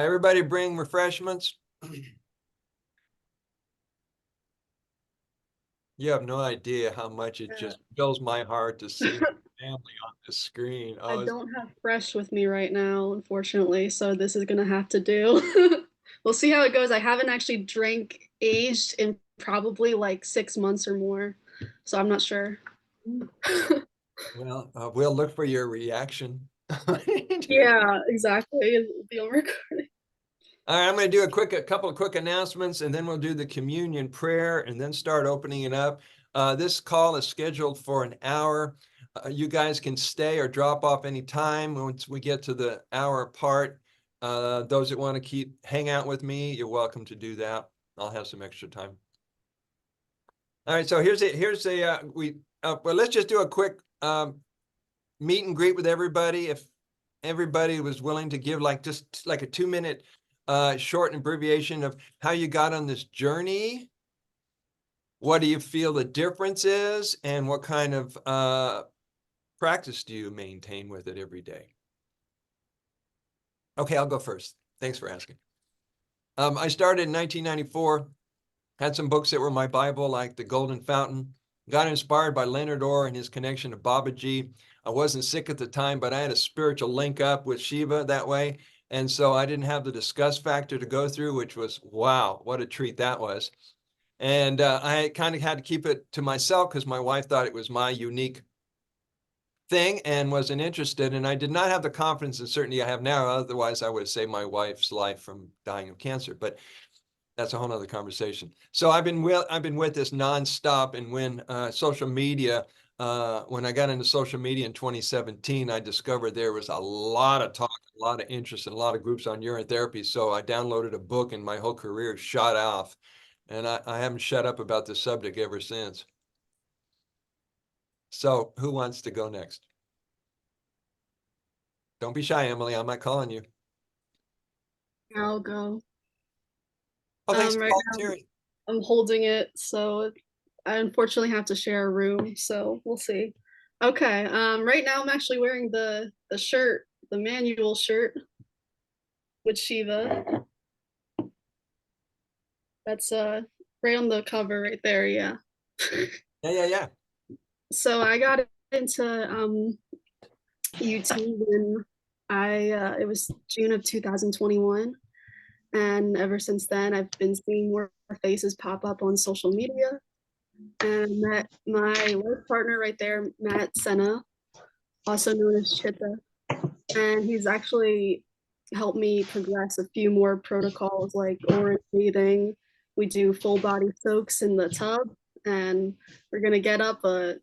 Everybody bring refreshments. You have no idea how much it just fills my heart to see my family on the screen. I Oh, don't have fresh with me right now, unfortunately, so this is gonna have to do. We'll see how it goes. I haven't actually drank aged in probably like 6 months or more, so I'm not sure. well, we'll look for your reaction. Yeah, exactly. It'll be on recording. All right, I'm going to do a couple of quick announcements, and then we'll do the communion prayer, and then start opening it up. This call is scheduled for an hour. You guys can stay or drop off anytime once we get to the hour part. Those that want to hang out with me, you're welcome to do that. I'll have some extra time. All right, so well, let's just do a quick meet and greet with everybody. If everybody was willing to give just like a 2-minute short abbreviation of how you got on this journey, what do you feel the difference is, and what kind of practice do you maintain with it every day? Okay, I'll go first. Thanks for asking. I started in 1994, had some books that were my Bible, like The Golden Fountain, got inspired by Leonard Orr and his connection to Babaji. I wasn't sick at the time, but I had a spiritual link up with Shiva that way. And so I didn't have the disgust factor to go through, which was, wow, what a treat that was. And I kind of had to keep it to myself because my wife thought it was my unique thing and wasn't interested. And I did not have the confidence and certainty I have now. Otherwise, I would have saved my wife's life from dying of cancer. But that's a whole nother conversation. So I've been with this nonstop. And when social media, when I got into social media in 2017, I discovered there was a lot of talk, a lot of interest, and a lot of groups on urine therapy. So I downloaded a book, and my whole career shot off. And I haven't shut up about this subject ever since. So who wants to go next? Don't be shy, Emeli. I'm not calling you. I'll go. Oh, thanks for Right now volunteering. I'm holding it, so I unfortunately have to share a room, so we'll see. Okay, right now I'm actually wearing the shirt, the manual shirt with Shiva. That's right on the cover right there, yeah. Yeah. So I got into UT when it was June of 2021, and ever since then I've been seeing more faces pop up on social media, and met my life partner right there, Matt Sena, also known as Citta, and he's actually helped me progress a few more protocols like orange breathing. We do full body soaks in the tub, and we're gonna get up a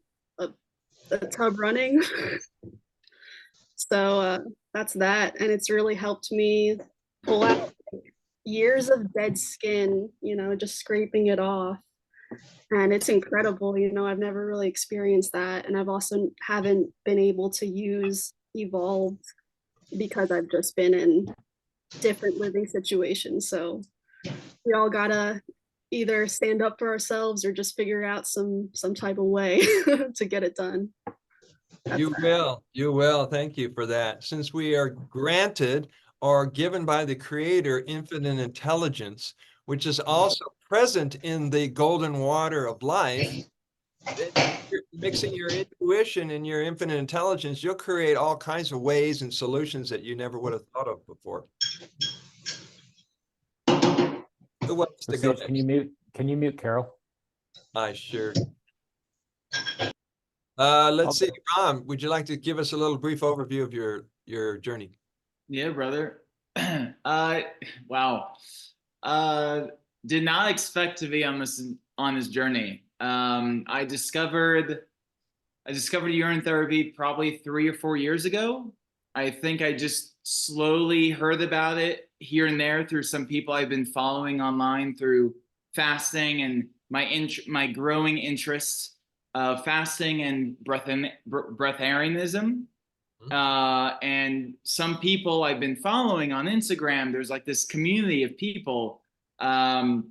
tub running. So that's that, and it's really helped me pull out years of dead skin, just scraping it off. And it's incredible, I've never really experienced that. And I've also haven't been able to use Evolved because I've just been in different living situations. So we all gotta either stand up for ourselves or just figure out some type of way to get it done. You will. Thank you for that. Since we are granted or given by the Creator infinite intelligence, which is also present in the golden water of life, mixing your intuition and your infinite intelligence, you'll create all kinds of ways and solutions that you never would have thought of before. Who wants to go next? Can you mute Carol? Sure. Let's see, Ram, would you like to give us a little brief overview of your journey? Yeah, brother. Wow. Did not expect to be on this journey. I discovered urine therapy probably 3 or 4 years ago. I think I just slowly heard about it here and there through some people I've been following online through fasting and my growing interest of fasting and breatharianism. And some people I've been following on Instagram, there's like this community of people, and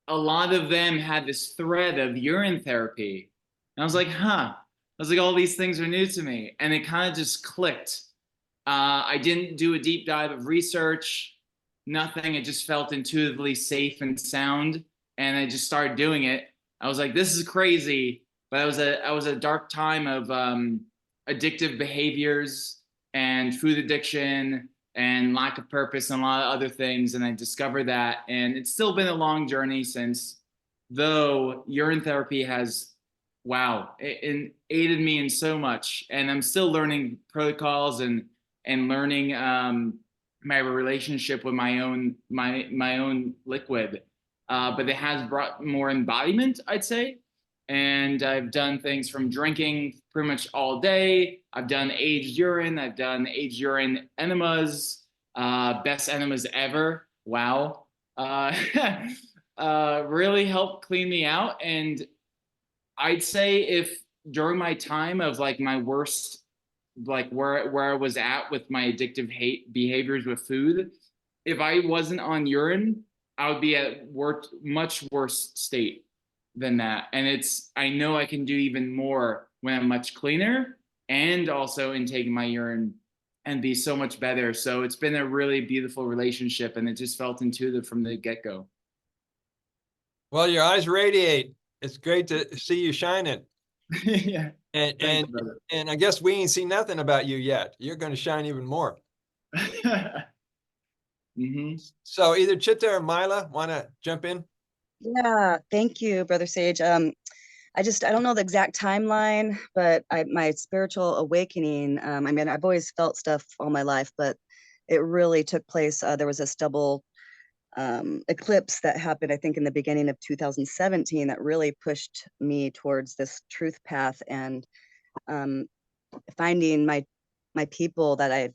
a lot of them had this thread of urine therapy. And I was like, all these things are new to me. And it kind of just clicked. I didn't do a deep dive of research, nothing. It just felt intuitively safe and sound, and I just started doing it. I was like, this is crazy, but I was a dark time of addictive behaviors and food addiction and lack of purpose and a lot of other things, and I discovered that, and it's still been a long journey since. Though urine therapy has, wow, it aided me in so much, and I'm still learning protocols and learning my relationship with my own liquid. But it has brought more embodiment, I'd say. And I've done things from drinking pretty much all day. I've done aged urine. I've done aged urine enemas, best enemas ever. Wow. Really helped clean me out. And I'd say if during my time of like my worst, like where I was at with my addictive hate behaviors with food, if I wasn't on urine, I would be at much worse state than that. And I know I can do even more when I'm much cleaner and also in taking my urine and be so much better. So it's been a really beautiful relationship, and it just felt intuitive from the get-go. Well, your eyes radiate. It's great to see you shining. Yeah. And Thanks, brother. and I guess we ain't seen nothing about you yet. You're going to shine even more. Mm-hmm. So either Chitta or Mila want to jump in? Yeah, thank you, Brother Sage. I don't know the exact timeline, but my spiritual awakening, I mean, I've always felt stuff all my life, but it really took place. There was a stubble eclipse that happened, I think, in the beginning of 2017 that really pushed me towards this truth path and finding my people that I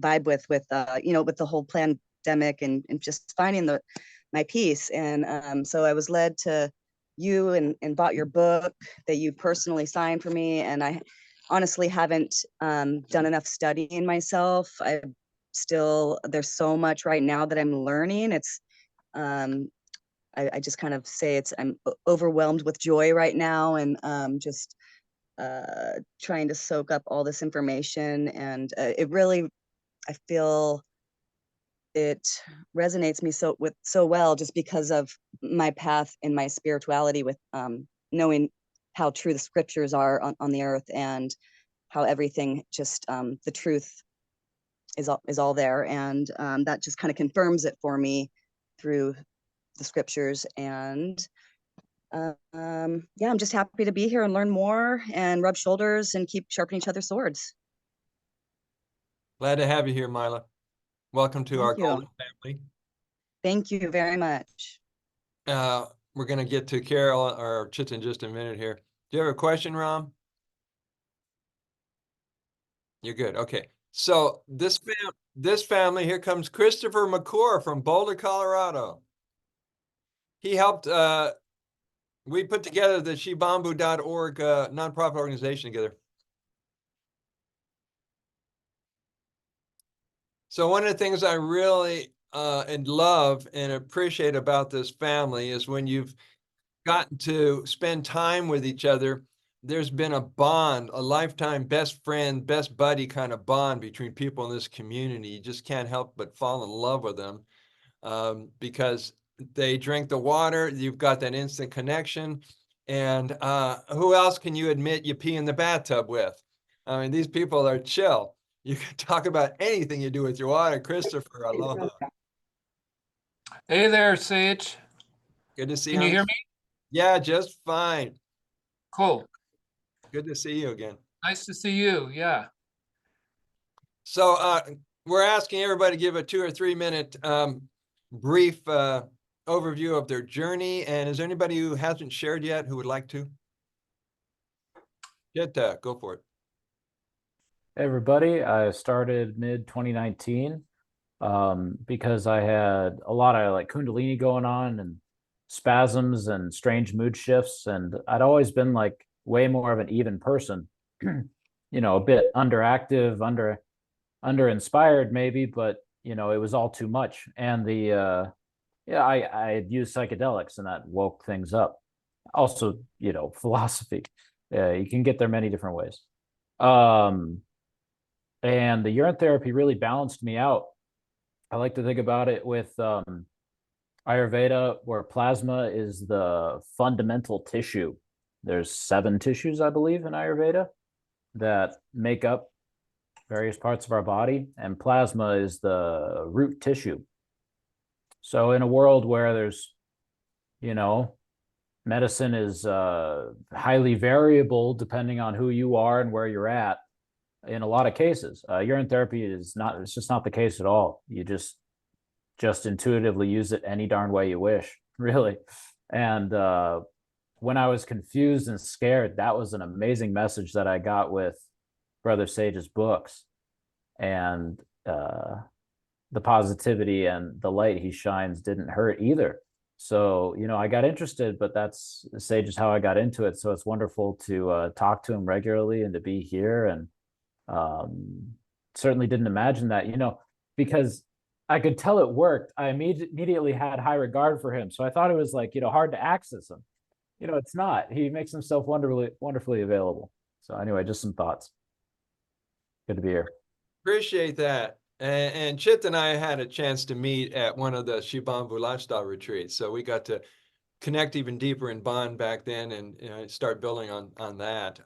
vibe with with the whole pandemic and just finding my peace. And so I was led to you and bought your book that you personally signed for me. And I honestly haven't done enough studying myself. There's so much right now that I'm learning. I just kind of say I'm overwhelmed with joy right now, and just trying to soak up all this information. And it really, I feel it resonates me so well just because of my path and my spirituality with knowing how true the scriptures are on the earth, and how everything just the truth is all there. And that just kind of confirms it for me through the scriptures. And yeah, I'm just happy to be here and learn more and rub shoulders and keep sharpening each other's swords. Glad to have you here, Mila. Welcome to our Thank you. golden family. Thank you very much. We're going to get to Carol or Chitta in just a minute here. Do you have a question, Ram? You're good. Okay. So this family, here comes Christopher McClure from Boulder, Colorado. He helped, we put together the shebambu.org nonprofit organization together. So one of the things I really and love and appreciate about this family is when you've gotten to spend time with each other, there's been a bond, a lifetime best friend, best buddy kind of bond between people in this community. You just can't help but fall in love with them because they drink the water. You've got that instant connection. And who else can you admit you pee in the bathtub with? I mean, these people are chill. You can talk about anything you do with your water. Christopher, aloha. Hey there, Sage. Good to see you. Can you hear me? Yeah, just fine. Cool. Good to see you again. Nice to see you. Yeah. So we're asking everybody to give a 2 or 3 minute brief overview of their journey. And is there anybody who hasn't shared yet who would like to? Go for it. Hey everybody, I started mid 2019 because I had a lot of like Kundalini going on and spasms and strange mood shifts, and I'd always been like way more of an even person, a bit underactive, under inspired maybe, but it was all too much. And I had used psychedelics, and that woke things up. Also, philosophy, you can get there many different ways. And the urine therapy really balanced me out. I like to think about it with Ayurveda, where plasma is the fundamental tissue. There's 7 tissues, I believe, in Ayurveda that make up various parts of our body, and plasma is the root tissue. So in a world where there's, medicine is highly variable depending on who you are and where you're at, in a lot of cases, urine therapy is not, it's just not the case at all. You just intuitively use it any darn way you wish, really. And when I was confused and scared, that was an amazing message that I got with Brother Sage's books. And the positivity and the light he shines didn't hurt either. So, I got interested, but that's Sage is how I got into it. So it's wonderful to talk to him regularly and to be here. And certainly didn't imagine that, because I could tell it worked. I immediately had high regard for him. So I thought it was like, hard to access him. It's not. He makes himself wonderfully available. So anyway, just some thoughts. Good to be here. Appreciate that. And Chit and I had a chance to meet at one of the Shivambu lifestyle retreats. So we got to connect even deeper and bond back then and start building on that.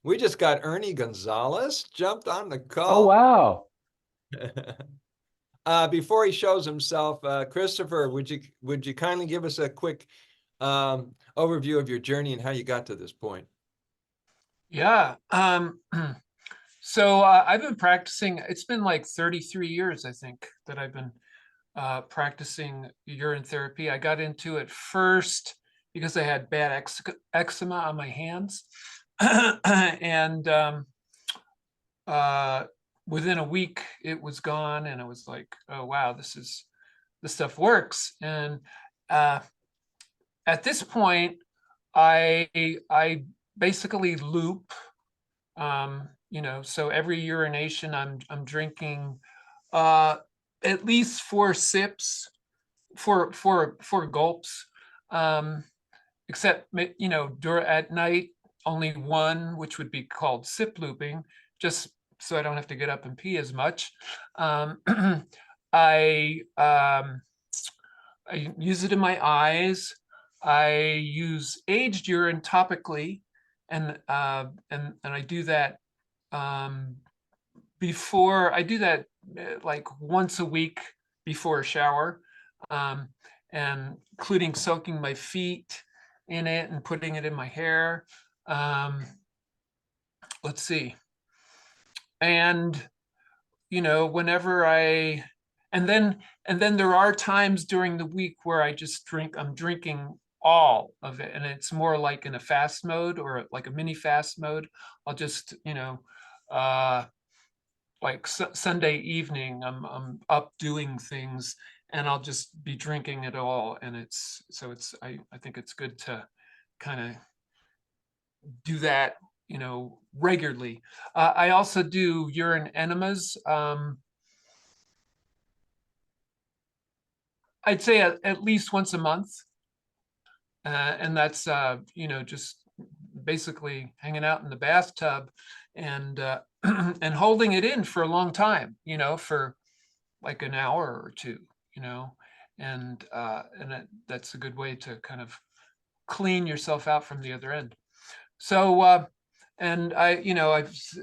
We just got Ernie Gonzalez jumped on the call. Oh, wow. Before he shows himself, Christopher, would you kindly give us a quick overview of your journey and how you got to this point? Yeah. So I've been practicing, it's been like 33 years, I think, that I've been practicing urine therapy. I got into it first because I had bad eczema on my hands. And within a week, it was gone. And I was like, oh, wow, this stuff works. And at this point, I basically loop. So every urination I'm drinking at least 4 sips, four gulps, except at night only 1, which would be called sip looping, just so I don't have to get up and pee as much. I use it in my eyes. I use aged urine topically, and I do that before I do that like once a week before a shower, and including soaking my feet in it and putting it in my hair. Let's see. And whenever and then there are times during the week where I'm drinking all of it, and it's more like in a fast mode or like a mini fast mode. I'll just like Sunday evening, I'm up doing things, and I'll just be drinking it all. And I think it's good to kind of do that, regularly. I also do urine enemas. I'd say at least once a month. And that's, just basically hanging out in the bathtub and and holding it in for a long time, for like an hour or 2, and that's a good way to kind of clean yourself out from the other end. So, and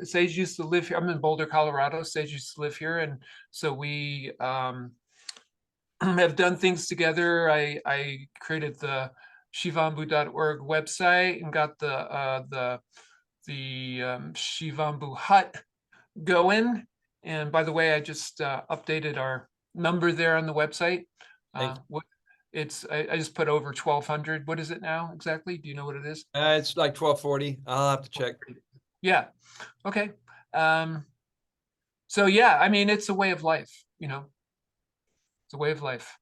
Sage used to live here. I'm in Boulder, Colorado. Sage used to live here, and so we have done things together. I created the shivambu.org website and got the Shivambu hut going. And by the way, I just updated our number there on the website. I just put over 1,200. What is it now exactly? Do you know what it is? It's like 1240. I'll have to check. Yeah. Okay. So yeah, I mean, it's a way of life, it's a way of life.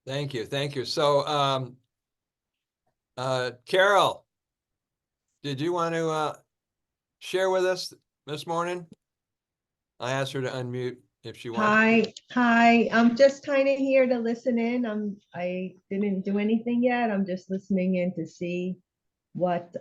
Thank you. So, Carol, did you want to share with us this morning? I asked her to unmute if she wants. Hi. I'm just kind of here to listen in. I didn't do anything yet. I'm just listening in to see what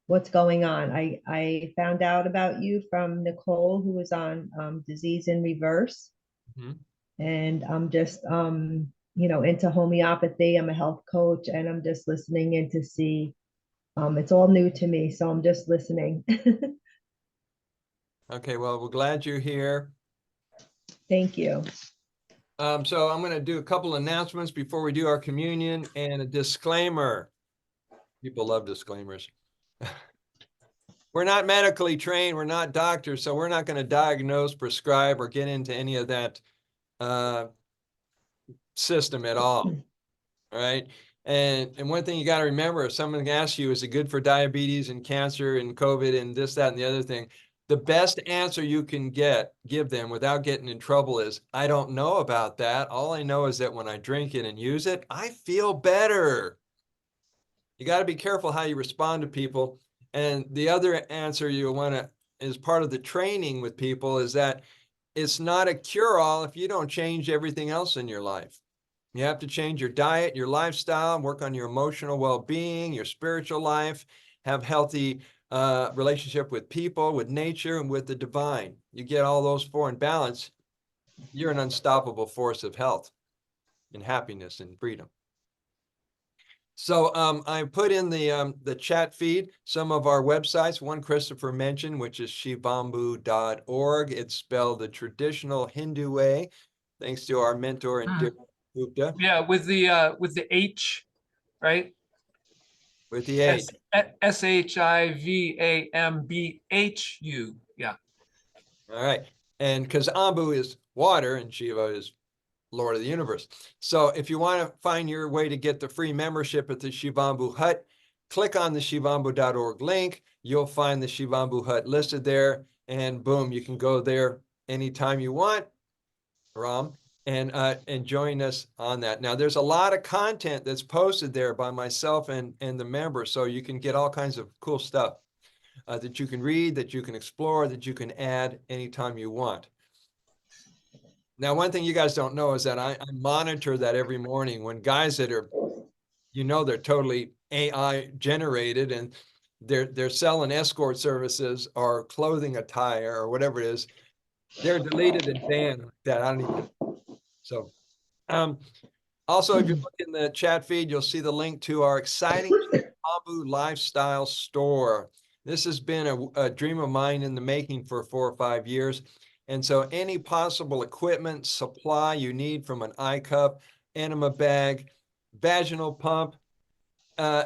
what's going on. I found out about you from Nicole, who was on Disease in Reverse. Mhm. And I'm just into homeopathy. I'm a health coach, and I'm just listening in to see. It's all new to me, so I'm just listening. Okay, well, we're glad you're here. Thank you. So I'm going to do a couple announcements before we do our communion and a disclaimer. People love disclaimers. We're not medically trained. We're not doctors, so we're not going to diagnose, prescribe, or get into any of that system at all. All right. And one thing you got to remember, if someone asks you, is it good for diabetes and cancer and COVID and this, that, and the other thing? The best answer you can give them without getting in trouble is, I don't know about that. All I know is that when I drink it and use it, I feel better. You got to be careful how you respond to people. And the other answer you want to, as part of the training with people, is that it's not a cure-all if you don't change everything else in your life. You have to change your diet, your lifestyle, work on your emotional well-being, your spiritual life, have healthy relationship with people, with nature, and with the divine. You get all those four in balance, you're an unstoppable force of health and happiness and freedom. So I put in the chat feed some of our websites. One Christopher mentioned, which is shivambu.org. It's spelled the traditional Hindu way, thanks to our mentor and Gupta. Yeah, with the H, right? With the H. Shivambhu. Yeah. All right. And because Ambu is water and Shiva is Lord of the universe. So if you want to find your way to get the free membership at the Shivambu Hut, click on the shivambu.org link. You'll find the Shivambu Hut listed there. And boom, you can go there anytime you want, Ram, and join us on that. Now, there's a lot of content that's posted there by myself and the members. So you can get all kinds of cool stuff that you can read, that you can explore, that you can add anytime you want. Now, one thing you guys don't know is that I monitor that every morning when guys that are, they're totally AI generated and they're selling escort services or clothing attire or whatever it is, they're deleted and banned like that. I don't even. So, also, if you look in the chat feed, you'll see the link to our exciting Abu lifestyle store. This has been a dream of mine in the making for 4 or 5 years. And so any possible equipment, supply you need, from an eye cup, enema bag, vaginal pump,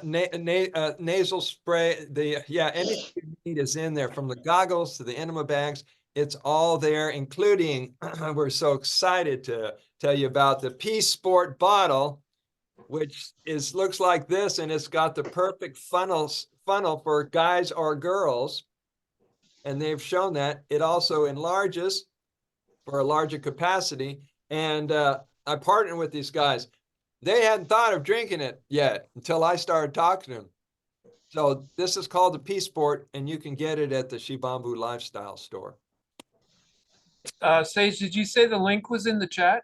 nasal spray, anything you need is in there, from the goggles to the enema bags. It's all there, including, we're so excited to tell you about the Peace Sport bottle, which looks like this, and it's got the perfect funnel for guys or girls. And they've shown that it also enlarges for a larger capacity. And I partnered with these guys. They hadn't thought of drinking it yet until I started talking to them. So this is called the Peace Sport, and you can get it at the Shivambu Lifestyle Store. Sage, did you say the link was in the chat?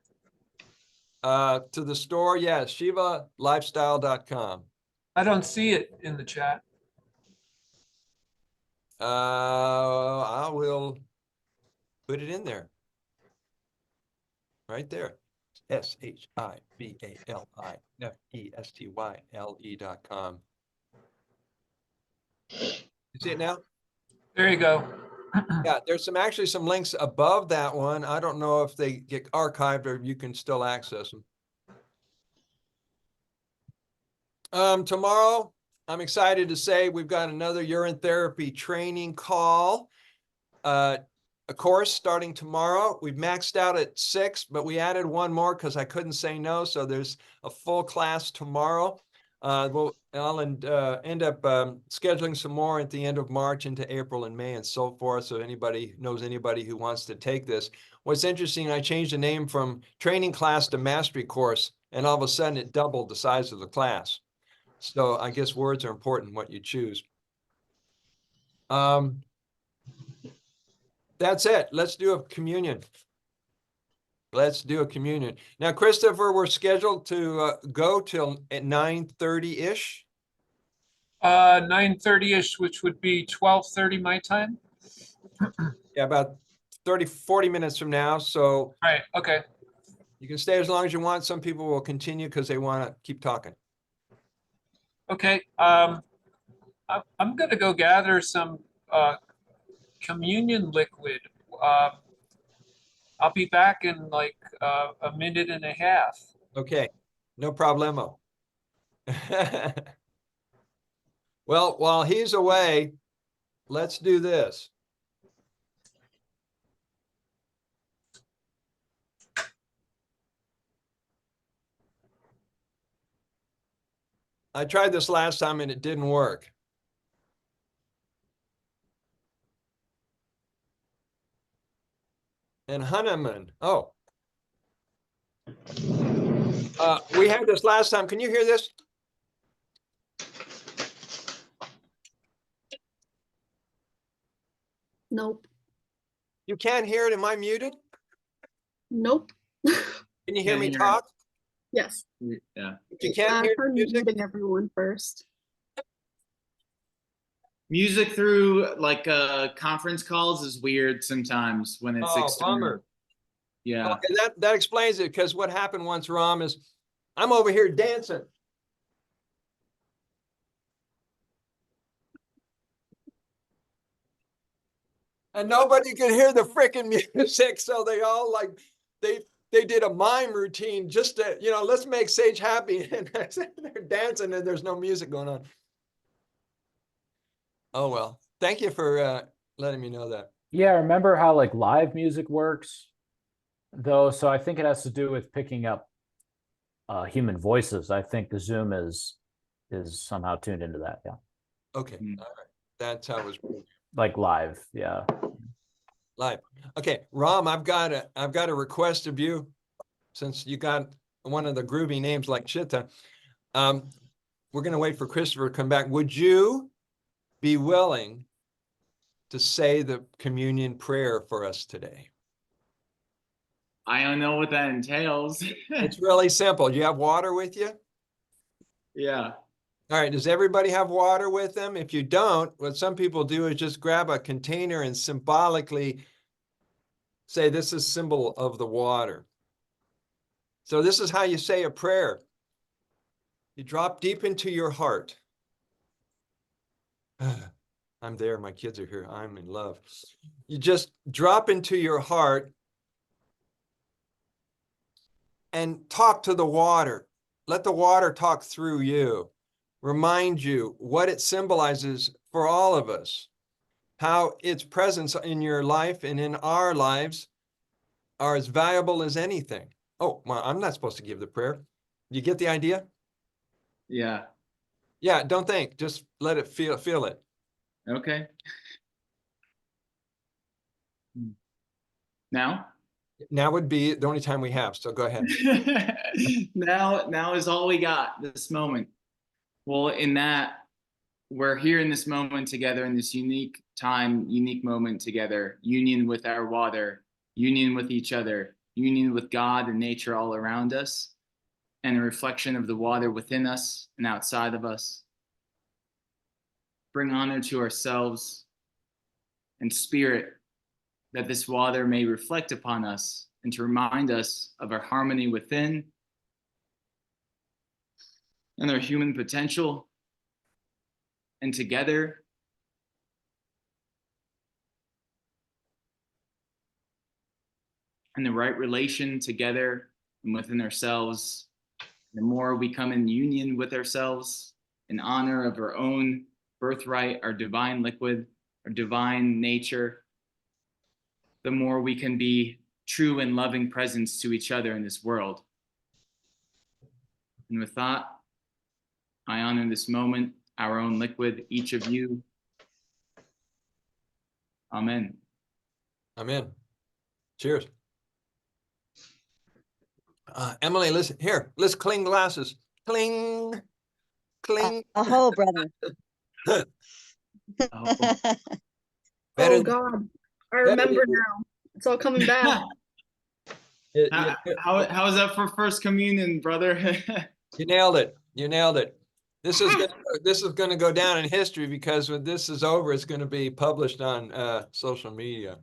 To the store, yes, shivalifestyle.com. I don't see it in the chat. I will put it in there. Right there. SHIVALIFESTYLE.com. You see it now? There you go. Yeah, there's actually some links above that one. I don't know if they get archived or you can still access them. Tomorrow, I'm excited to say we've got another urine therapy training call. A course starting tomorrow. We've maxed out at 6, but we added one more because I couldn't say no. So there's a full class tomorrow. I'll end up scheduling some more at the end of March into April and May and so forth. So anybody knows anybody who wants to take this. What's interesting, I changed the name from training class to mastery course, and all of a sudden it doubled the size of the class. So I guess words are important, what you choose. That's it. Let's do a communion. Let's do a communion. Now, Christopher, we're scheduled to go till at 9:30-ish. 9:30ish, which would be 12:30 my time. Yeah, about 30, 40 minutes from now. So Right, okay. you can stay as long as you want. Some people will continue because they want to keep talking. Okay, I'm gonna go gather some communion liquid. I'll be back in like a minute and a half. Okay, no problemo. Well, while he's away, let's do this. I tried this last time and it didn't work. And Hanuman, oh. We had this last time. Can you hear this? Nope. You can't hear it. Am I muted? Nope. Can you hear Can't me hear it. talk? Yes. Yeah. If you can't hear the Turn music? muting everyone first. Music through like conference calls is weird sometimes when it's Oh, external. bummer. Yeah. Okay, that explains it, because what happened once, Ram, is I'm over here dancing. And nobody could hear the freaking music, so they all like they did a mime routine just to, let's make Sage happy. And they're dancing and there's no music going on. Oh well, thank you for letting me know that. Yeah, remember how like live music works, though? So I think it has to do with picking up human voices. I think the Zoom is somehow tuned into that. Yeah, Okay, Mm. all right, that's how it was like live. Yeah. live. Okay, Ram, I've got a request of you, since you got one of the groovy names like Citta. We're gonna wait for Christopher to come back. Would you be willing to say the communion prayer for us today? I don't know what that entails. It's really simple. Do you have water with you? Yeah. All right, does everybody have water with them? If you don't, what some people do is just grab a container and symbolically say, this is symbol of the water. So this is how you say a prayer. You drop deep into your heart. I'm there, my kids are here, I'm in love. You just drop into your heart and talk to the water. Let the water talk through you. Remind you what it symbolizes for all of us, how its presence in your life and in our lives are as valuable as anything. Oh, well, I'm not supposed to give the prayer. You get the idea? Yeah. Yeah, don't think, just let it feel it. Okay. Now? Now would be the only time we have, so go ahead. Now is all we got, this moment. Well, in that, we're here in this moment together, in this unique time, unique moment together, union with our water, union with each other, union with God and nature all around us, and a reflection of the water within us and outside of us. Bring honor to ourselves and spirit, that this water may reflect upon us and to remind us of our harmony within and our human potential, and together in the right relation together and within ourselves. The more we come in union with ourselves in honor of our own birthright, our divine liquid, our divine nature, the more we can be true and loving presence to each other in this world. And with that, I honor this moment, our own liquid, each of you. Amen. Amen. Cheers. Emily, listen here. Let's cling glasses. Cling, cling. Aho, brother. Oh. Better Oh than- God, I better remember than- now. It's all coming back. How is that for first communion, brother? You nailed it. You nailed it. This is going to go down in history because when this is over, it's going to be published on social media.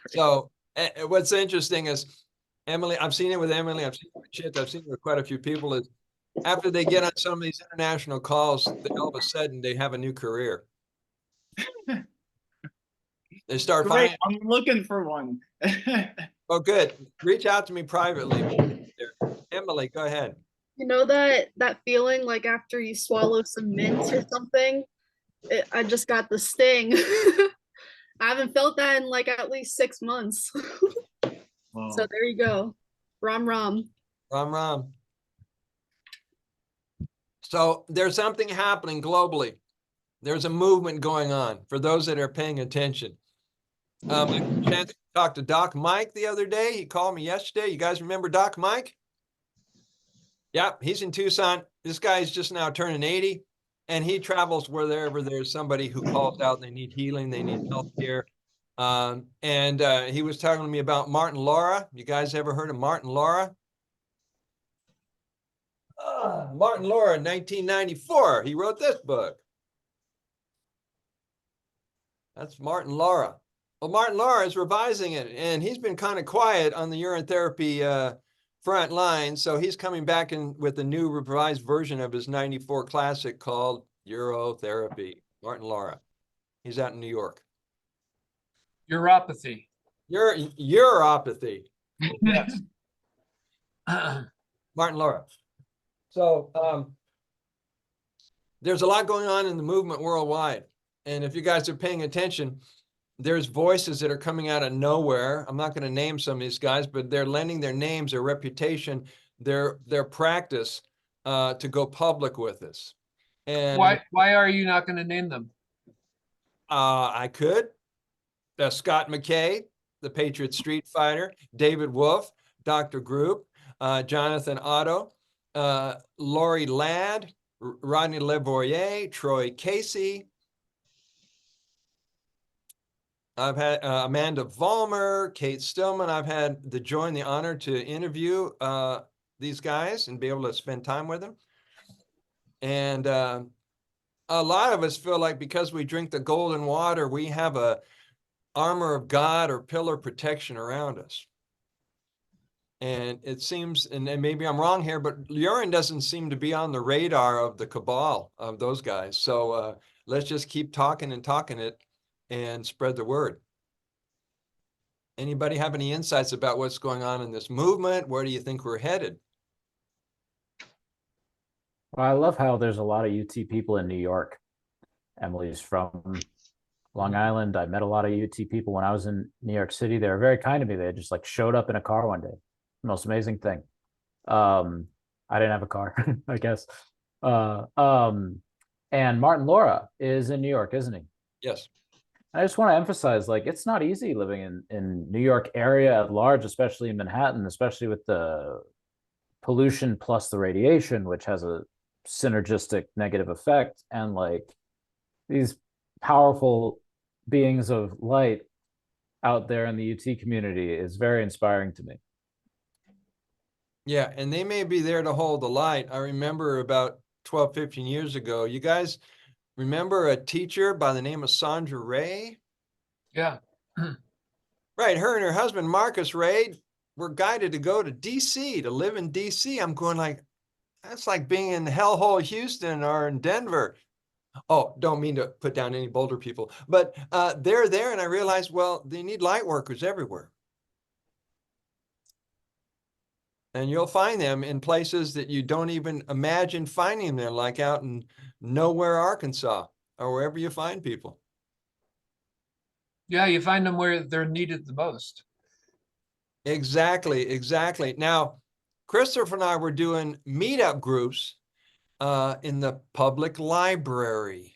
So what's interesting is Emeli, I've seen it with Emeli, I've seen it with Citta, I've seen it with quite a few people, is after they get on some of these international calls, all of a sudden they have a new career. They start Great, finding, I'm looking for one. oh, good. Reach out to me privately. Emeli, go ahead. You know that feeling like after you swallow some mints or something? I just got the sting. I haven't felt that in like at least 6 months. Wow. So there you go. Ram ram. Ram Ram. So there's something happening globally. There's a movement going on for those that are paying attention. I had a chance to talk to Doc Mike the other day. He called me yesterday. You guys remember Doc Mike? Yep, he's in Tucson. This guy's just now turning 80, and he travels wherever there's somebody who calls out, they need healing, they need health care. And he was talking to me about Martin Laura. You guys ever heard of Martin Laura? Martin Laura, 1994. He wrote this book. That's Martin Laura. Well, Martin Laura is revising it, and he's been kind of quiet on the urine therapy front line. So he's coming back in with a new revised version of his 94 classic called Urotherapy. Martin Laura. He's out in New York. Uropathy. Uropathy. Yes. Martin Laura. So there's a lot going on in the movement worldwide. And if you guys are paying attention, there's voices that are coming out of nowhere. I'm not going to name some of these guys, but they're lending their names, their reputation, their practice to go public with this. And Why are you not going to name them? I could. Scott McKay, the Patriot Street Fighter, David Wolf, Dr. Group, Jonathan Otto, Lori Ladd, Rodney Levoyer, Troy Casey. I've had Amanda Vollmer, Kate Stillman. I've had the honor to interview these guys and be able to spend time with them. And a lot of us feel like because we drink the golden water, we have a armor of God or pillar protection around us. And it seems, and maybe I'm wrong here, but urine doesn't seem to be on the radar of the cabal of those guys. So let's just keep talking and talking it and spread the word. Anybody have any insights about what's going on in this movement? Where do you think we're headed? Well, I love how there's a lot of UT people in New York. Emily's from Long Island. I met a lot of UT people when I was in New York City. They were very kind to me. They just like showed up in a car one day. Most amazing thing. I didn't have a car, I guess. And Martin Laura is in New York, isn't he? Yes. I just want to emphasize, like, it's not easy living in New York area at large, especially in Manhattan, especially with the pollution plus the radiation, which has a synergistic negative effect. And like these powerful beings of light out there in the UT community is very inspiring to me. Yeah, and they may be there to hold the light. I remember about 12, 15 years ago, you guys remember a teacher by the name of Sandra Ray? Yeah. Right, her and her husband, Marcus Ray, were guided to go to DC, to live in DC. I'm going like, that's like being in hellhole Houston or in Denver. Oh, don't mean to put down any Boulder people, but they're there, and I realized, well, they need light workers everywhere. And you'll find them in places that you don't even imagine finding them, like out in nowhere, Arkansas, or wherever you find people. Yeah, you find them where they're needed the most. Exactly, exactly. Now, Christopher and I were doing meetup groups in the public library.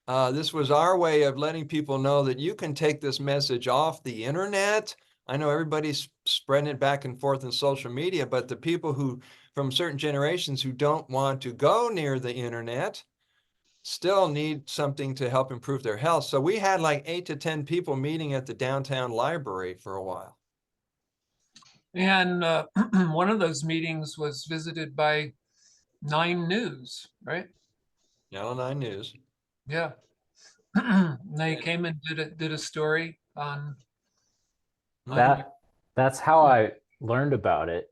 This was our way of letting people know that you can take this message off the internet. I know everybody's spreading it back and forth in social media, but the people who, from certain generations who don't want to go near the internet, still need something to help improve their health. So we had like 8 to 10 people meeting at the downtown library for a while. And one of those meetings was visited by 9 News, right? Channel 9 News. Yeah. They came and did a story on That's how I learned about it.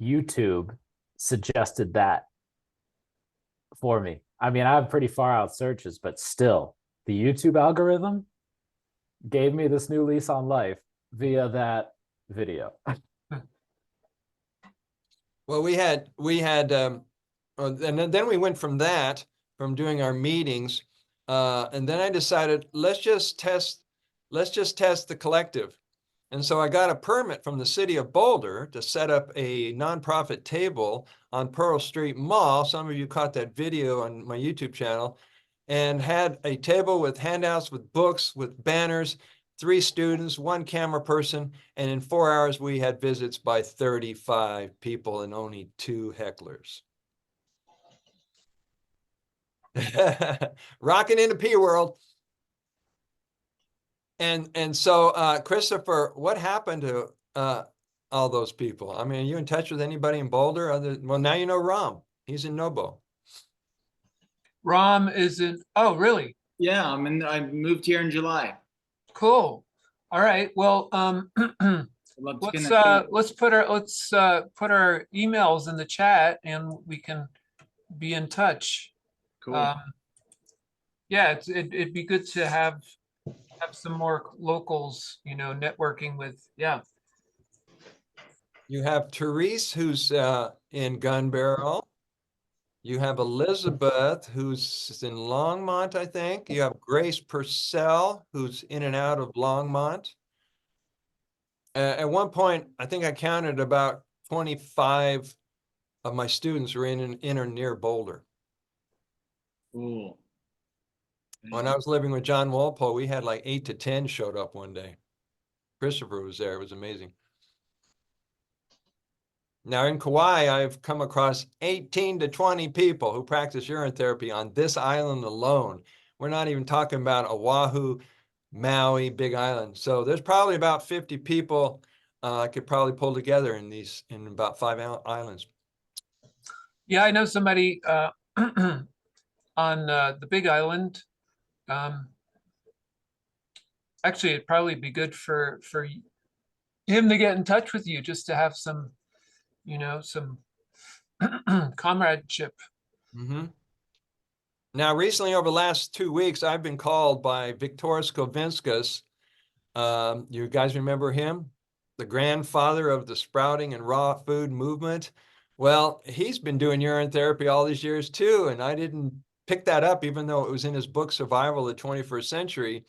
YouTube suggested that for me. I mean, I have pretty far out searches, but still, the YouTube algorithm gave me this new lease on life via that video. Well, we had, and then we went from that, from doing our meetings, and then I decided, let's just test the collective. And so I got a permit from the city of Boulder to set up a nonprofit table on Pearl Street Mall. Some of you caught that video on my YouTube channel, and had a table with handouts, with books, with banners, 3 students, 1 camera person, and in 4 hours we had visits by 35 people and only 2 hecklers. Rocking into P World. And so, Christopher, what happened to all those people? I mean, are you in touch with anybody in Boulder? Well, now you know Ram. He's in Nobo. Rom is in, oh, really? Yeah, I moved here in July. Cool. All right. Well, I'd love to connect. let's put our emails in the chat and we can be in touch. Cool. Yeah, it'd be good to have some more locals, you know, networking with. Yeah. You have Therese, who's in Gun Barrel. You have Elizabeth, who's in Longmont, I think. You have Grace Purcell, who's in and out of Longmont. At one point, I think I counted about 25 of my students were in or near Boulder. Cool. When I was living with John Walpole, we had like 8 to 10 showed up one day. Christopher was there. It was amazing. Now in Kauai, I've come across 18 to 20 people who practice urine therapy on this island alone. We're not even talking about Oahu, Maui, Big Island. So there's probably about 50 people I could probably pull together in about 5 islands. Yeah, I know somebody on the Big Island. Actually, it'd probably be good for him to get in touch with you, just to have some, you know, some comradeship. Mm-hmm. Now, recently, over the last 2 weeks, I've been called by Viktoras Kovinskas. You guys remember him? The grandfather of the sprouting and raw food movement. Well, he's been doing urine therapy all these years too, and I didn't pick that up, even though it was in his book, Survival of the 21st Century.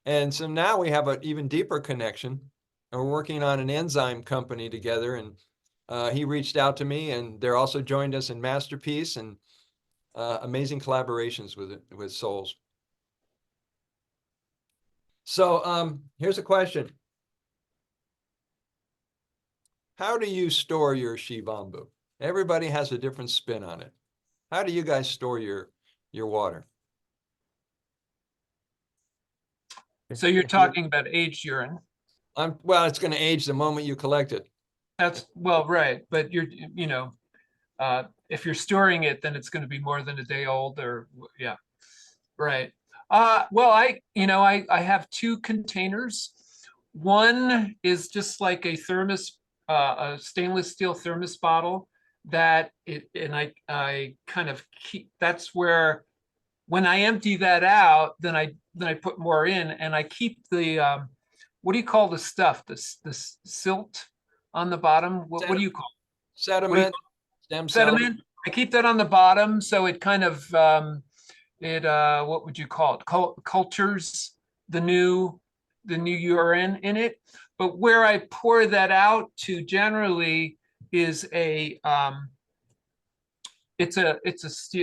And so now we have an even deeper connection, and we're working on an enzyme company together. And he reached out to me, and they're also joined us in Masterpiece, and amazing collaborations with Souls. So here's a question. How do you store your shibambu? Everybody has a different spin on it. How do you guys store your water? So you're talking about aged urine. Well, it's going to age the moment you collect it. That's, well, right. But you know, if you're storing it, then it's going to be more than a day old, or yeah, right. Well, I have 2 containers. One is just like a thermos, a stainless steel thermos bottle that I kind of keep. That's where, when I empty that out, then I put more in, and I keep the what do you call the stuff? The silt on the bottom. What do you call it? Sediment, stem cell. Sediment. I keep that on the bottom, so it kind of what would you call it? Cultures the new urine in it. But where I pour that out to generally is it's a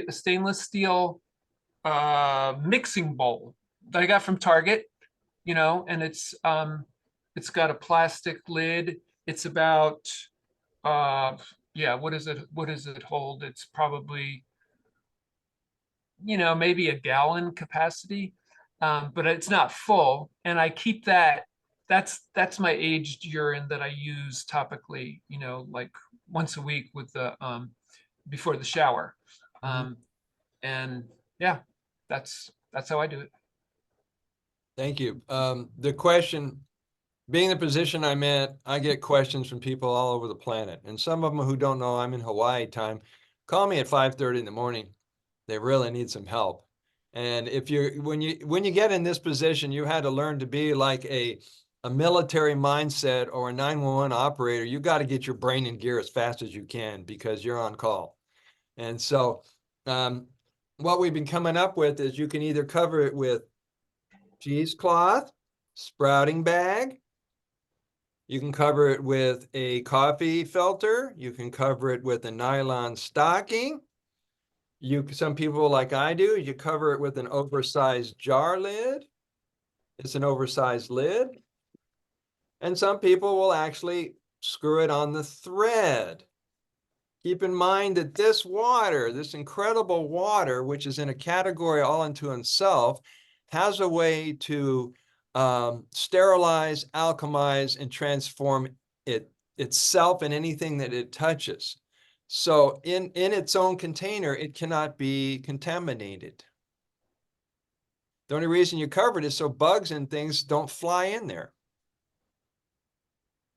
stainless steel mixing bowl that I got from Target, you know, and it's got a plastic lid. It's about yeah, what does it hold? It's probably, you know, maybe a gallon capacity, but it's not full. And I keep that. That's my aged urine that I use topically, you know, like once a week with the before the shower. Mhm. And yeah, that's how I do it. Thank you. The question, being the position I'm in, I get questions from people all over the planet. And some of them who don't know I'm in Hawaii time, call me at 5:30 in the morning. They really need some help. And if you're when you get in this position, you had to learn to be like a military mindset or a 911 operator. You got to get your brain in gear as fast as you can because you're on call. And so what we've been coming up with is you can either cover it with cheesecloth, sprouting bag. You can cover it with a coffee filter. You can cover it with a nylon stocking. Some people, like I do, you cover it with an oversized jar lid. It's an oversized lid. And some people will actually screw it on the thread. Keep in mind that this water, this incredible water, which is in a category all unto itself, has a way to sterilize, alchemize, and transform itself and anything that it touches. So in its own container, it cannot be contaminated. The only reason you cover it is so bugs and things don't fly in there.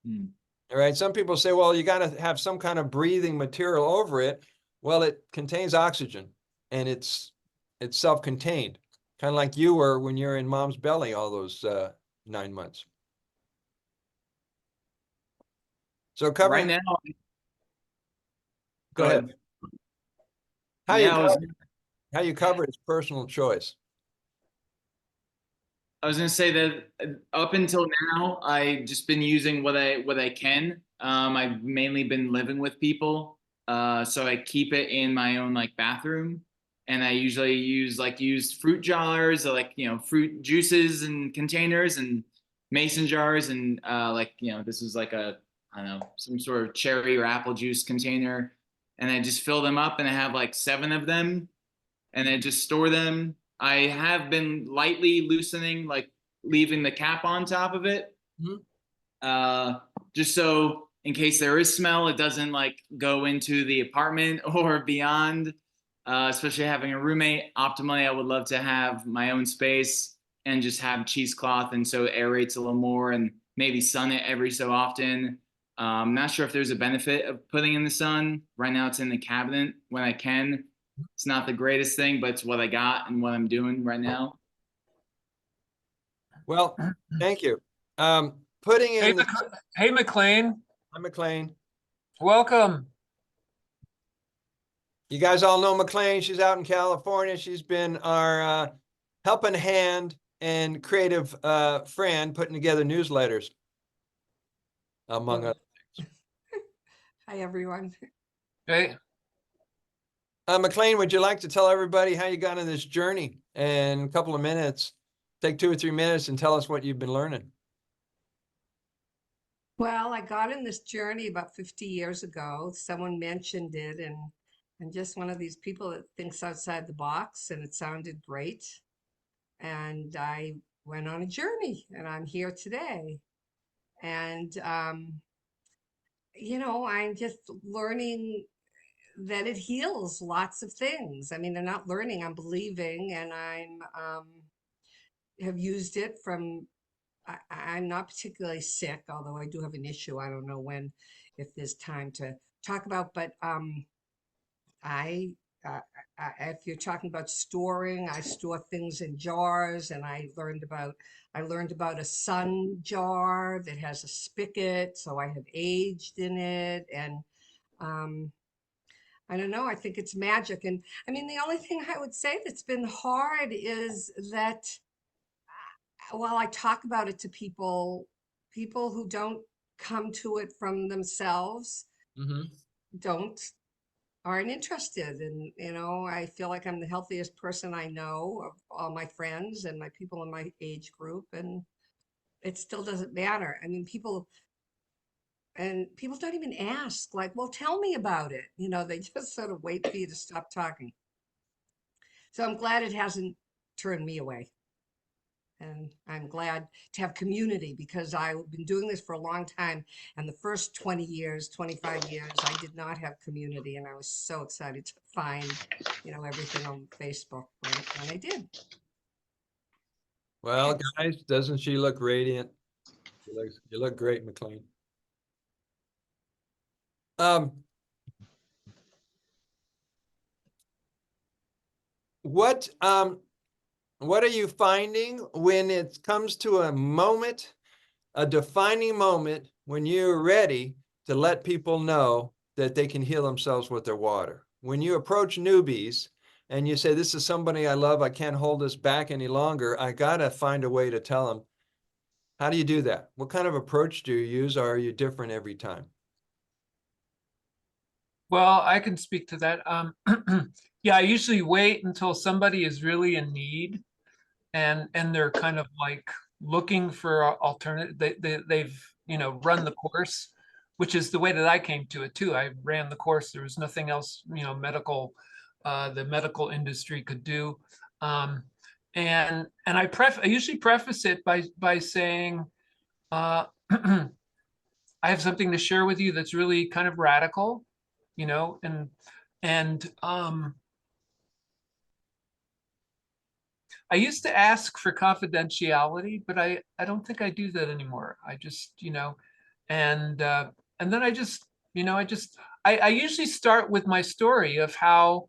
All right. Some people say, well, you got to have some kind of breathing material over it. Well, it contains oxygen and it's self-contained, kind of like you were when you're in mom's belly all those 9 months. So Right covering, now, go ahead. How Yeah, you cover it is personal choice. I was gonna say that up until now, I've just been using what I can. I've mainly been living with people, so I keep it in my own like bathroom, and I usually use like used fruit jars, or like fruit juices and containers, and mason jars, and like this is like a I don't know some sort of cherry or apple juice container, and I just fill them up, and I have like 7 of them, and I just store them. I have been lightly loosening, like leaving the cap on top of it, just so in case there is smell, it doesn't like go into the apartment or beyond. Especially having a roommate. Optimally, I would love to have my own space and just have cheesecloth, and so it aerates a little more, and maybe sun it every so often. Not sure if there's a benefit of putting in the sun. Right now, it's in the cabinet when I can. It's not the greatest thing, but it's what I got and what I'm doing right now. Well, thank you. Putting Hey, in the, hey, Miklane, I'm McLean. welcome. You guys all know McLean. She's out in California. She's been our helping hand and creative friend putting together newsletters, among other things. Hi, everyone. Hey, McLean, would you like to tell everybody how you got on this journey in a couple of minutes? Take 2 or 3 minutes and tell us what you've been learning. Well, I got in this journey about 50 years ago. Someone mentioned it, and I'm just one of these people that thinks outside the box, and it sounded great. And I went on a journey, and I'm here today. And, I'm just learning that it heals lots of things. I mean, I'm not learning, I'm believing, and have used it from I'm not particularly sick, although I do have an issue. I don't know if there's time to talk about, but I, if you're talking about storing, I store things in jars, and I learned about a sun jar that has a spigot, so I have aged in it, and I don't know. I think it's magic, and I mean, the only thing I would say that's been hard is that while I talk about it to people who don't come to it from themselves don't aren't interested. And I feel like I'm the healthiest person I know of all my friends and my people in my age group, and it still doesn't matter. I mean, people don't even ask, like, well, tell me about it. They just sort of wait for you to stop talking. So I'm glad it hasn't turned me away. And I'm glad to have community because I've been doing this for a long time. And the first 20 years, 25 years, I did not have community. And I was so excited to find, everything on Facebook when I did. Well, guys, doesn't she look radiant? You look great, Miklane. What are you finding when it comes to a moment, a defining moment, when you're ready to let people know that they can heal themselves with their water? When you approach newbies and you say, this is somebody I love, I can't hold this back any longer, I gotta find a way to tell them. How do you do that? What kind of approach do you use, or are you different every time? Well, I can speak to that. Yeah, I usually wait until somebody is really in need and they're kind of like looking for alternative. They've run the course, which is the way that I came to it too. I ran the course. There was nothing else medical, the medical industry could do. And I usually preface it by saying, I have something to share with you that's really kind of radical, and I used to ask for confidentiality, but I don't think I do that anymore. I just, and then I usually start with my story of how,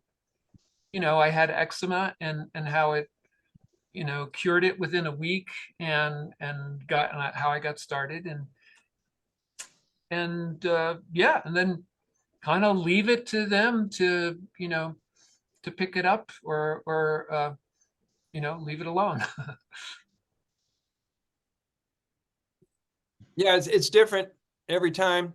I had eczema and how it, cured it within a week and how I got started and yeah, and then kind of leave it to them to, to pick it up or leave it alone. Yeah, it's different every time.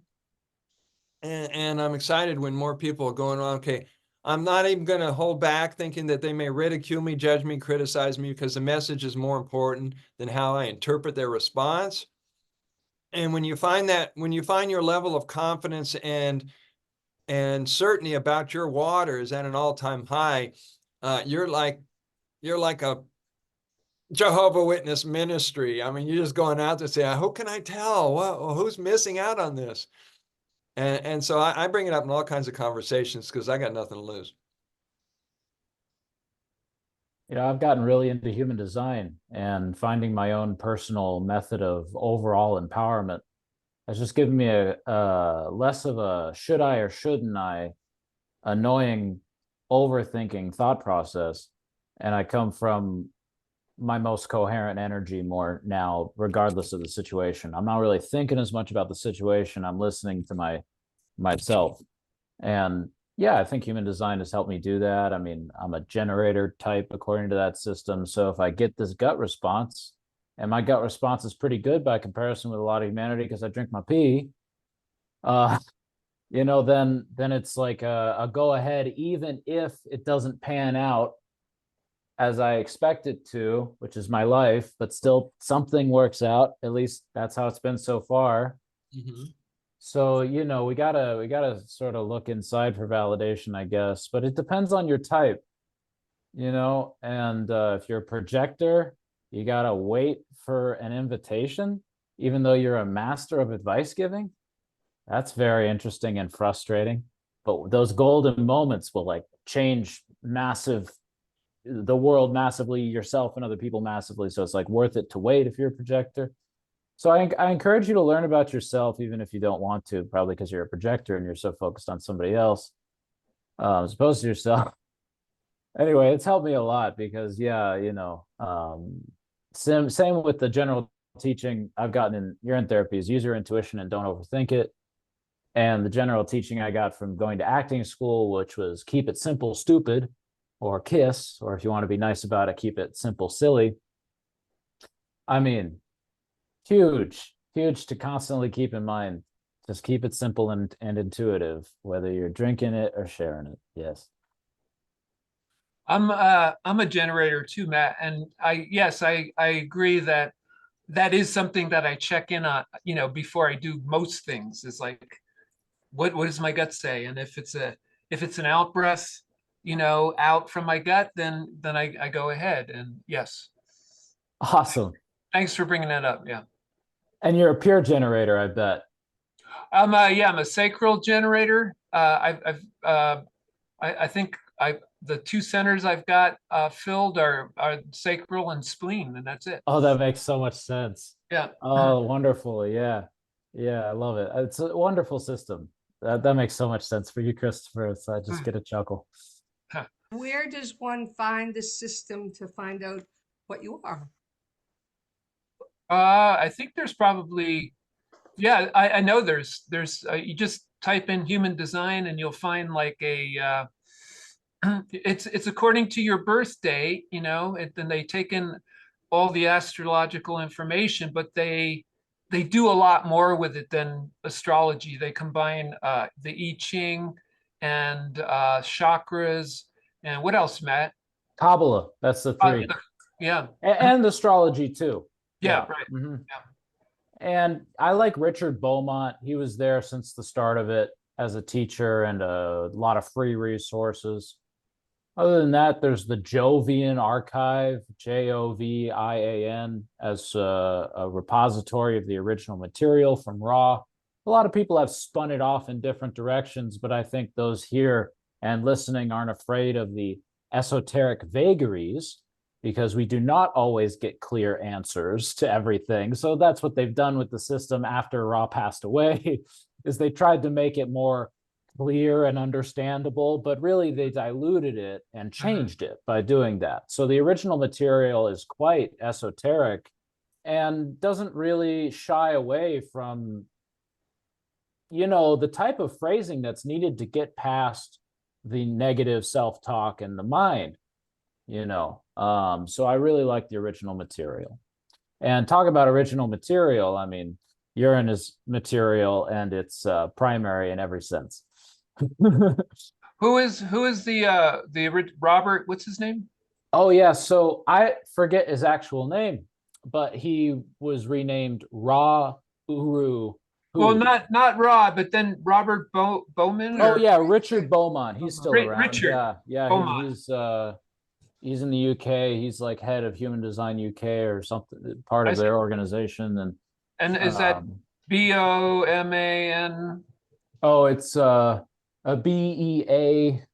And I'm excited when more people are going on. Okay, I'm not even going to hold back thinking that they may ridicule me, judge me, criticize me, because the message is more important than how I interpret their response. And when you find your level of confidence and certainty about your water is at an all-time high, you're like a Jehovah Witness ministry. I mean, you're just going out to say, who can I tell? Who's missing out on this? And so I bring it up in all kinds of conversations because I got nothing to lose. I've gotten really into human design, and finding my own personal method of overall empowerment has just given me a less of a should I or shouldn't I annoying overthinking thought process. And I come from my most coherent energy more now, regardless of the situation. I'm not really thinking as much about the situation. I'm listening to myself. And yeah, I think human design has helped me do that. I mean, I'm a generator type according to that system. So if I get this gut response, and my gut response is pretty good by comparison with a lot of humanity because I drink my pee, then it's like a go ahead, even if it doesn't pan out as I expect it to, which is my life, but still something works out. At least that's how it's been so far. Mm-hmm. So, we gotta sort of look inside for validation, I guess, but it depends on your type, and if you're a projector, you gotta wait for an invitation, even though you're a master of advice giving. That's very interesting and frustrating. But those golden moments will like change the world massively, yourself and other people massively. So it's like worth it to wait if you're a projector. So I encourage you to learn about yourself, even if you don't want to, probably because you're a projector and you're so focused on somebody else, as opposed to yourself. Anyway, it's helped me a lot because, yeah, same with the general teaching I've gotten in urine therapy is use your intuition and don't overthink it. And the general teaching I got from going to acting school, which was keep it simple, stupid, or KISS, or if you want to be nice about it, keep it simple, silly. I mean, huge to constantly keep in mind. Just keep it simple and intuitive, whether you're drinking it or sharing it. Yes. I'm a generator too, Matt, and I agree that is something that I check in on, before I do most things. Is like, what does my gut say? And if it's an out breath, out from my gut, then I go ahead. And yes, Awesome. Thanks for bringing that up. Yeah. And you're a peer generator, I bet. I'm a sacral generator. I think the two centers I've got filled are sacral and spleen, and that's it. Oh, that makes so much sense. Yeah. Oh, wonderful. Yeah. Yeah, I love it. It's a wonderful system. That makes so much sense for you, Christopher. So I just get a chuckle. Where does one find the system to find out what you are? I think there's probably, yeah, I know there's you just type in human design and you'll find like a it's according to your birthday, you know, then they take in all the astrological information, but they do a lot more with it than astrology. They combine the I Ching and chakras and what else, Matt? Kabbalah, that's the three. Yeah. And astrology too. Yeah, right. Mhm. Yeah. And I like Richard Beaumont. He was there since the start of it as a teacher and a lot of free resources. Other than that, there's the Jovian Archive, Jovian, as a repository of the original material from Raw. A lot of people have spun it off in different directions, but I think those here and listening aren't afraid of the esoteric vagaries because we do not always get clear answers to everything. So that's what they've done with the system after Ra passed away, is they tried to make it more clear and understandable, but really they diluted it and changed it by doing that. So the original material is quite esoteric and doesn't really shy away from, you know, the type of phrasing that's needed to get past the negative self-talk in the mind, you know. So I really like the original material. And talk about original material, I mean, urine is material and it's primary in every sense. Who is the Robert, what's his name? Oh yeah, so I forget his actual name, but he was renamed Ra Uru. Well, not Rob, but then Robert Bowman. Oh Or yeah, Richard Beaumont. He's still around. Richard Yeah, Beaumont. he's in the UK. He's like head of Human Design UK or something, part of their organization. And is that BOMAN? Oh, it's a BEAUMONT.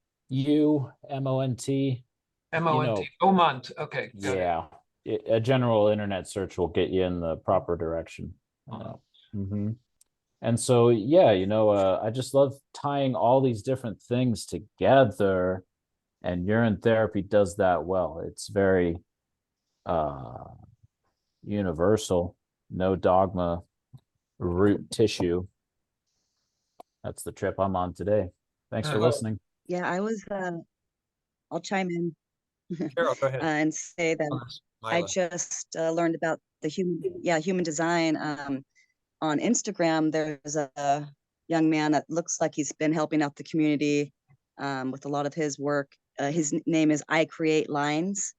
MONT. Beaumont. Okay. Got it. Yeah, a general internet search will get you in the proper direction. And so, yeah, you know, I just love tying all these different things together, and urine therapy does that well. It's very universal, no dogma, root tissue. That's the trip I'm on today. Thanks for listening. Yeah, I'll chime in Carol, go ahead. and say that I just learned about the human design. On Instagram, there's a young man that looks like he's been helping out the community with a lot of his work. His name is I Create Lines.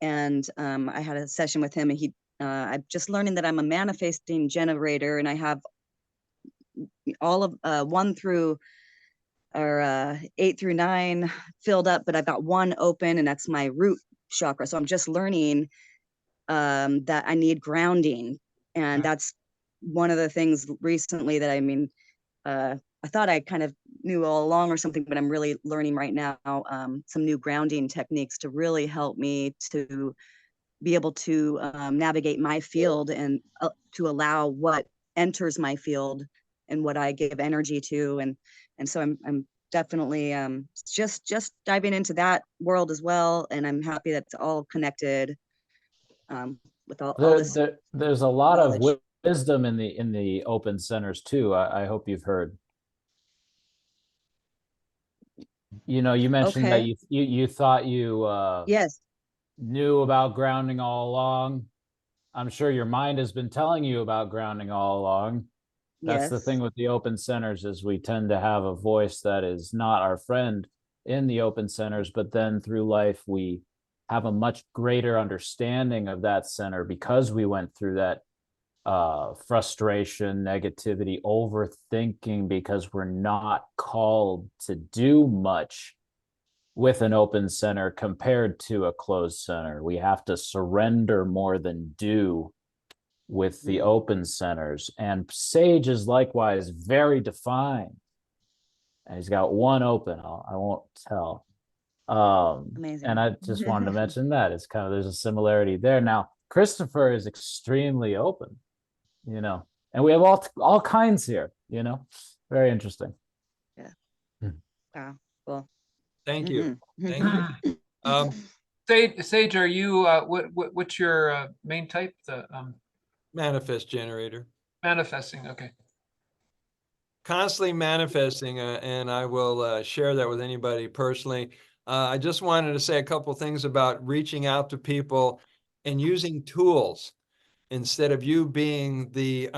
And I had a session with him, and I'm just learning that I'm a manifesting generator, and I have all of 1 through or 8 through 9 filled up, but I've got 1 open, and that's my root chakra. So I'm just learning that I need grounding, and that's one of the things recently that I thought I kind of knew all along or something, but I'm really learning right now some new grounding techniques to really help me to be able to navigate my field and to allow what enters my field and what I give energy to. And so I'm definitely just diving into that world as well. And I'm happy that it's all connected with all this. There's a lot knowledge. of wisdom in the open centers too. I hope you've heard. You know, you mentioned that you thought you yes knew about grounding all along. I'm sure your mind has been telling you about grounding all along. That's the thing with the open centers, is we tend to have a voice that is not our friend in the open centers, but then through life we have a much greater understanding of that center because we went through that frustration, negativity, overthinking, because we're not called to do much with an open center compared to a closed center. We have to surrender more than do with the open centers. And Sage is likewise very defined. And he's got one open. I won't tell. Amazing. And I just wanted to mention that it's kind of, there's a similarity there. Now, Christopher is extremely open, you know, and we have all kinds here, you know, very interesting. Wow. Cool. Thank you. Thank you. Sage, are you what's your main type? The Manifest generator. manifesting. Okay. Constantly manifesting, and I will share that with anybody personally. I just wanted to say a couple things about reaching out to people and using tools instead of you being the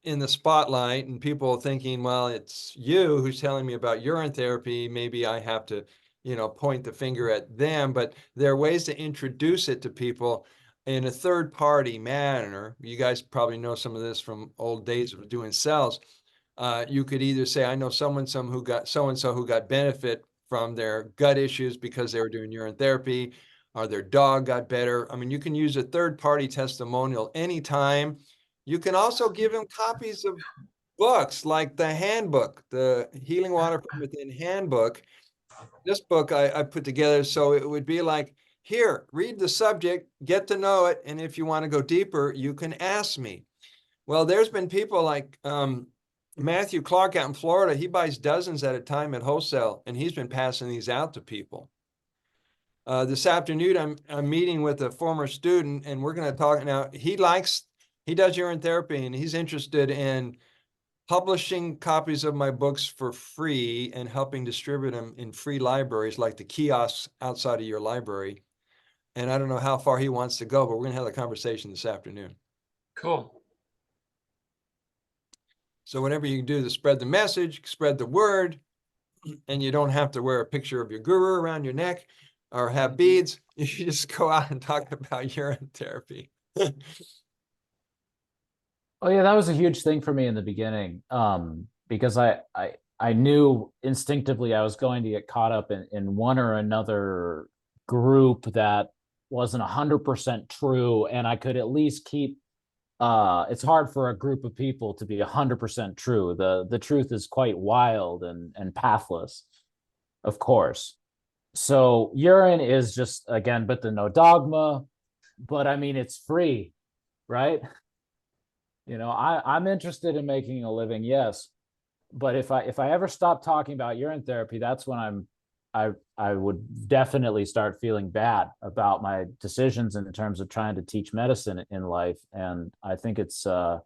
in the spotlight and people thinking, well, it's you who's telling me about urine therapy. Maybe I have to, you know, point the finger at them. But there are ways to introduce it to people in a third party manner. You guys probably know some of this from old days of doing cells. You could either say, I know someone who got so-and-so who got benefit from their gut issues because they were doing urine therapy, or their dog got better. I mean, you can use a third-party testimonial anytime. You can also give them copies of books like the handbook, the Healing Water from Within handbook. This book I put together so it would be like, here, read the subject, get to know it, and if you want to go deeper, you can ask me. Well, there's been people like Matthew Clark out in Florida. He buys dozens at a time at wholesale, and he's been passing these out to people. This afternoon, I'm meeting with a former student, and we're going to talk now. He does urine therapy, and he's interested in publishing copies of my books for free and helping distribute them in free libraries like the kiosks outside of your library. And I don't know how far he wants to go, but we're going to have a conversation this afternoon. Cool. So whatever you can do to spread the message, spread the word, and you don't have to wear a picture of your guru around your neck or have beads. You should just go out and talk about urine therapy. Oh yeah, that was a huge thing for me in the beginning, because I knew instinctively I was going to get caught up in one or another group that wasn't 100% true, and I could at least keep. It's hard for a group of people to be 100% true. The truth is quite wild and pathless, of course. So urine is just, again, but the no dogma, but I mean, it's free, right? You know, I'm interested in making a living, yes. But if I ever stop talking about urine therapy, that's when I would definitely start feeling bad about my decisions in terms of trying to teach medicine in life. And I think it's you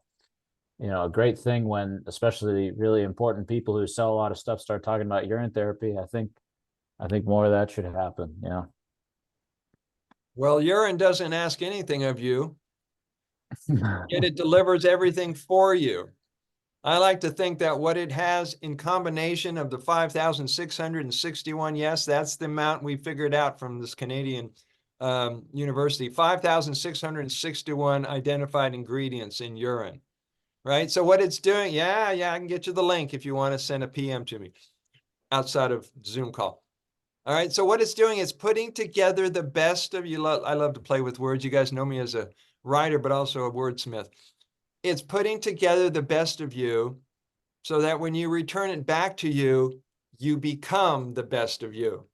know, a great thing when especially really important people who sell a lot of stuff start talking about urine therapy. I think more of that should happen. Yeah. Well, urine doesn't ask anything of you, yet it delivers everything for you. I like to think that what it has in combination of the 5,661, yes, that's the amount we figured out from this Canadian university, 5,661 identified ingredients in urine, right? So what it's doing, yeah, I can get you the link if you want to send a PM to me outside of Zoom call. All right, so what it's doing is putting together the best of you. I love to play with words. You guys know me as a writer, but also a wordsmith. It's putting together the best of you so that when you return it back to you, you become the best of you.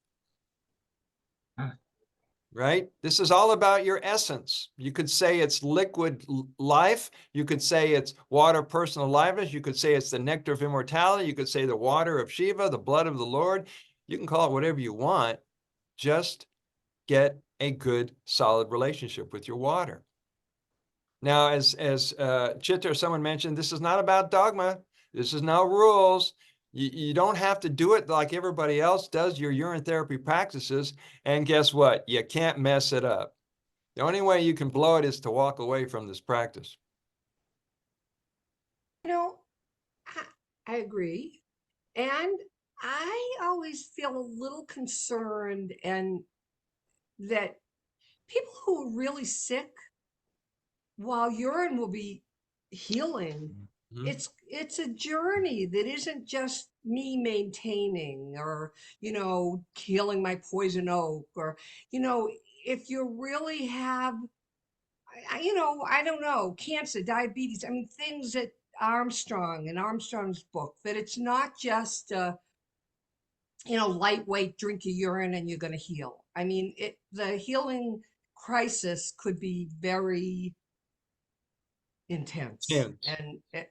Right? This is all about your essence. You could say it's liquid life. You could say it's water personal aliveness. You could say it's the nectar of immortality. You could say the water of Shiva, the blood of the Lord. You can call it whatever you want. Just get a good, solid relationship with your water. Now, as Citta or someone mentioned, this is not about dogma. This is no rules. You don't have to do it like everybody else does your urine therapy practices. And guess what? You can't mess it up. The only way you can blow it is to walk away from this practice. You know, I agree. And I always feel a little concerned and that people who are really sick, while urine will be healing, Mhm. it's a journey that isn't just me maintaining or, healing my poison oak or, if you really have, I don't know, cancer, diabetes, I mean, things that in Armstrong's book, that it's not just, lightweight, drink your urine and you're going to heal. I mean, the healing crisis could be very intense, Intense. and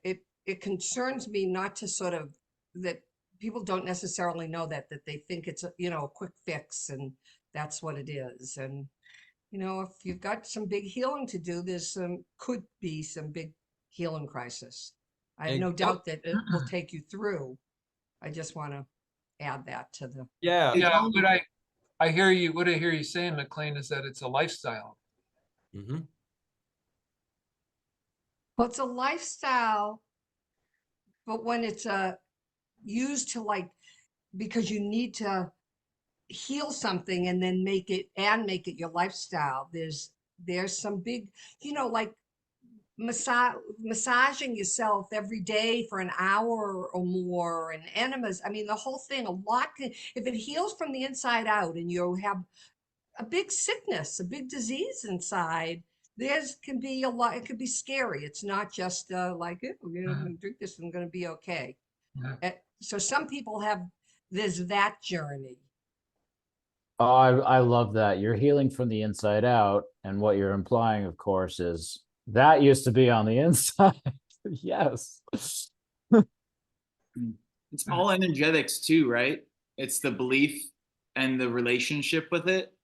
it concerns me not to sort of that people don't necessarily know that they think it's a quick fix and that's what it is. And if you've got some big healing to do, could be some big healing crisis. I have no doubt that it will take you through. I just want to add that to the Yeah. It's Yeah, all- I hear you. What I hear you saying, Miklane, is that it's a lifestyle. Mhm. well, it's a lifestyle, but when it's used to because you need to heal something and then make it your lifestyle, there's some big, like massaging yourself every day for an hour or more, and enemas. I mean, the whole thing, if it heals from the inside out and you have a big sickness, a big disease inside, can be a lot. It could be scary. It's not just I'm going to drink this and I'm going to be okay. So some people there's that journey. Oh, I love that. You're healing from the inside out. And what you're implying, of course, is that used to be on the inside. Yes. It's all energetics too, right? It's the belief and the relationship with it.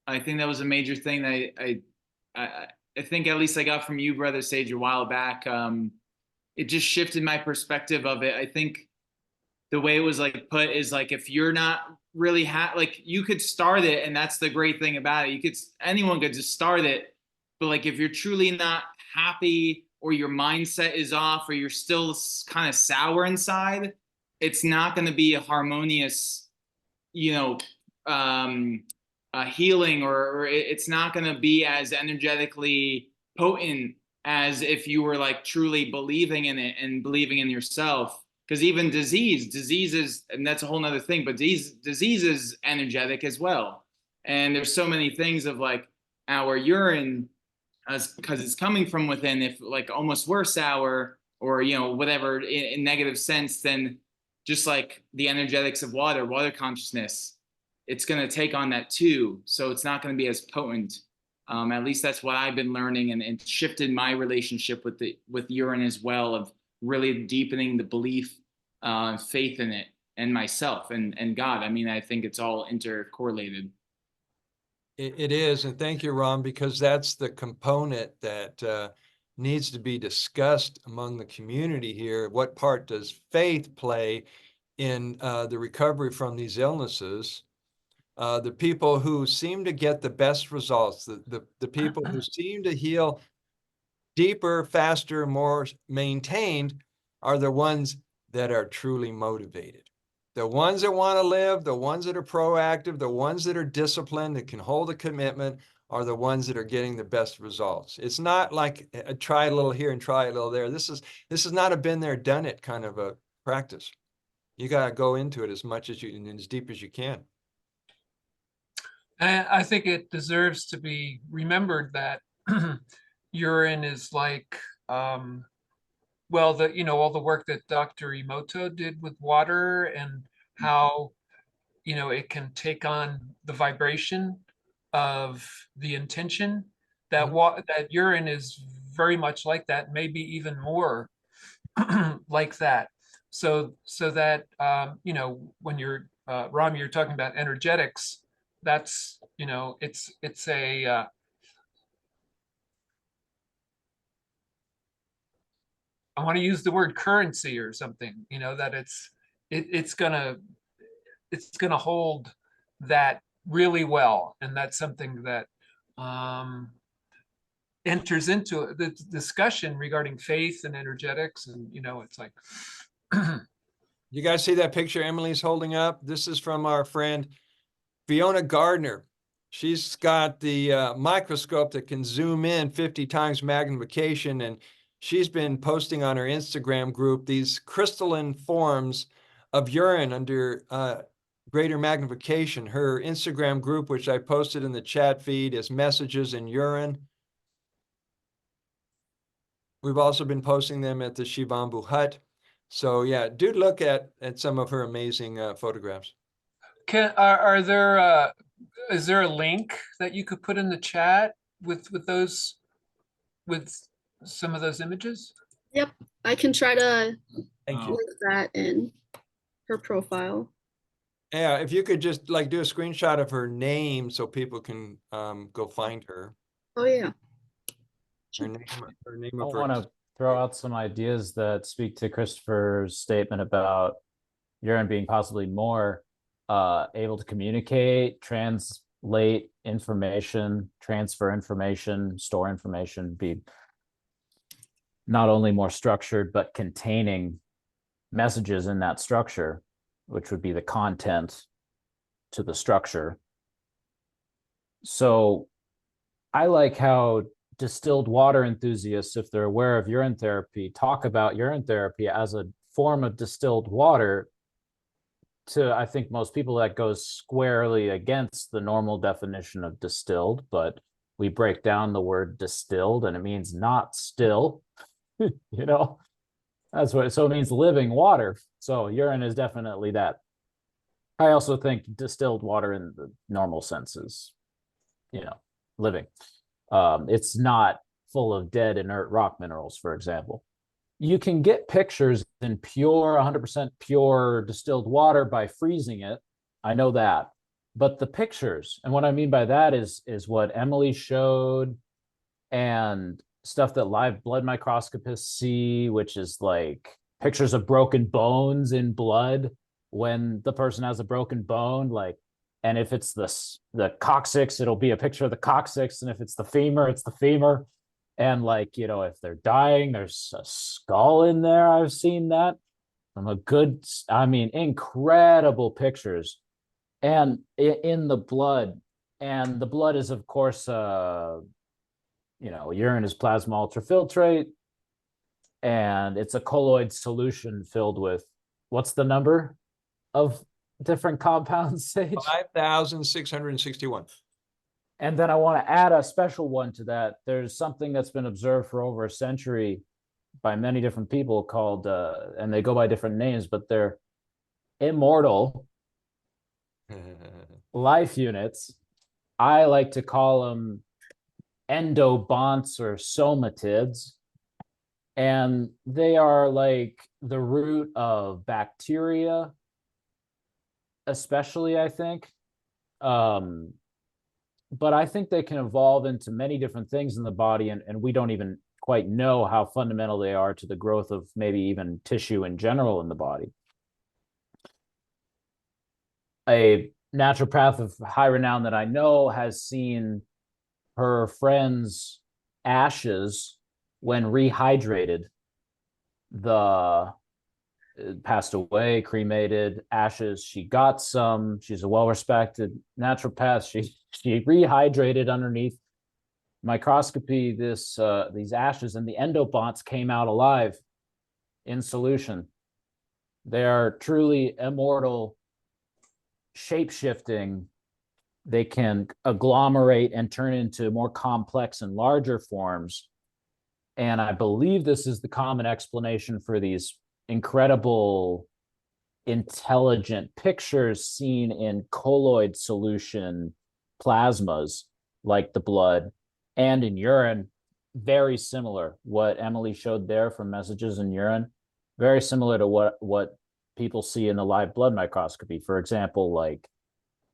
I think that was a major thing that I think at least I got from you, Brother Sage, a while back. It just shifted my perspective of it. I think the way it was like put is like, if you're not really like, you could start it, and that's the great thing about it. Anyone could just start it, but like if you're truly not happy, or your mindset is off, or you're still kind of sour inside, it's not going to be a harmonious, healing, or it's not going to be as energetically potent as if you were like truly believing in it and believing in yourself. Because even disease is, and that's a whole nother thing, but disease is energetic as well. And there's so many things of like our urine, because it's coming from within. If like almost we're sour, or whatever in negative sense, then just like the energetics of water consciousness, it's going to take on that too. So it's not going to be as potent. At least that's what I've been learning, and shifted my relationship with urine as well, of really deepening the belief, faith in it, and myself and God. I mean, I think it's all intercorrelated. It is, and thank you, Ron, because that's the component that needs to be discussed among the community here. What part does faith play in the recovery from these illnesses? The people who seem to get the best results, the people who seem to heal deeper, faster, more maintained, are the ones that are truly motivated. The ones that want to live, the ones that are proactive, the ones that are disciplined, that can hold a commitment, are the ones that are getting the best results. It's not like try a little here and try a little there. This is not a been there, done it kind of a practice. You got to go into it as much as you and as deep as you can. And I think it deserves to be remembered that urine is like, well, all the work that Dr. Emoto did with water, and how, it can take on the vibration of the intention. That urine is very much like that, maybe even more like that. So that, when you're, Ram, you're talking about energetics, that's, it's a, I want to use the word currency or something, that it's gonna hold that really well. And that's something that enters into the discussion regarding faith and energetics. And, it's like, You guys see that picture Emily's holding up? This is from our friend Fiona Gardner. She's got the microscope that can zoom in 50 times magnification, and she's been posting on her Instagram group these crystalline forms of urine under greater magnification. Her Instagram group, which I posted in the chat feed, is Messages in Urine. We've also been posting them at the Shivambu Hut. So yeah, do look at some of her amazing photographs. Are there is there a link that you could put in the chat with those, with some of those images? Yep, I can try to Thank you. link that in her profile. Yeah, if you could just like do a screenshot of her name so people can go find her. Oh yeah. Her name, I of want her. to throw out some ideas that speak to Christopher's statement about urine being possibly more able to communicate, translate information, transfer information, store information, be not only more structured, but containing messages in that structure, which would be the content to the structure. So I like how distilled water enthusiasts, if they're aware of urine therapy, talk about urine therapy as a form of distilled water. To, I think most people, that goes squarely against the normal definition of distilled, but we break down the word distilled and it means not still. You know, that's what, so it means living water. So urine is definitely that. I also think distilled water in the normal sense is, you know, living. It's not full of dead inert rock minerals, for example. You can get pictures in pure, 100% pure distilled water by freezing it. I know that. But the pictures, and what I mean by that is what Emeli showed, and stuff that live blood microscopists see, which is like pictures of broken bones in blood when the person has a broken bone, like, and if it's the coccyx, it'll be a picture of the coccyx, and if it's the femur, it's the femur. And like, you know, if they're dying, there's a skull in there. I've seen that from a good, I mean, incredible pictures. And in the blood, and the blood is, of course, you know, urine is plasma ultrafiltrate, and it's a colloid solution filled with, what's the number of different compounds, Sage? 5,661. And then I want to add a special one to that. There's something that's been observed for over a century by many different people called, and they go by different names, but they're immortal life units. I like to call them endobonts or somatids. And they are like the root of bacteria, especially, I think. But I think they can evolve into many different things in the body, and we don't even quite know how fundamental they are to the growth of maybe even tissue in general in the body. A naturopath of high renown that I know has seen her friend's ashes, when rehydrated, passed away, cremated ashes. She got some. She's a well-respected naturopath. She rehydrated underneath microscopy these ashes, and the endobonts came out alive in solution. They are truly immortal, shape-shifting. They can agglomerate and turn into more complex and larger forms. And I believe this is the common explanation for these incredible, intelligent pictures seen in colloid solution plasmas like the blood and in urine. Very similar. What Emeli showed there from messages in urine, very similar to what people see in the live blood microscopy. For example, like,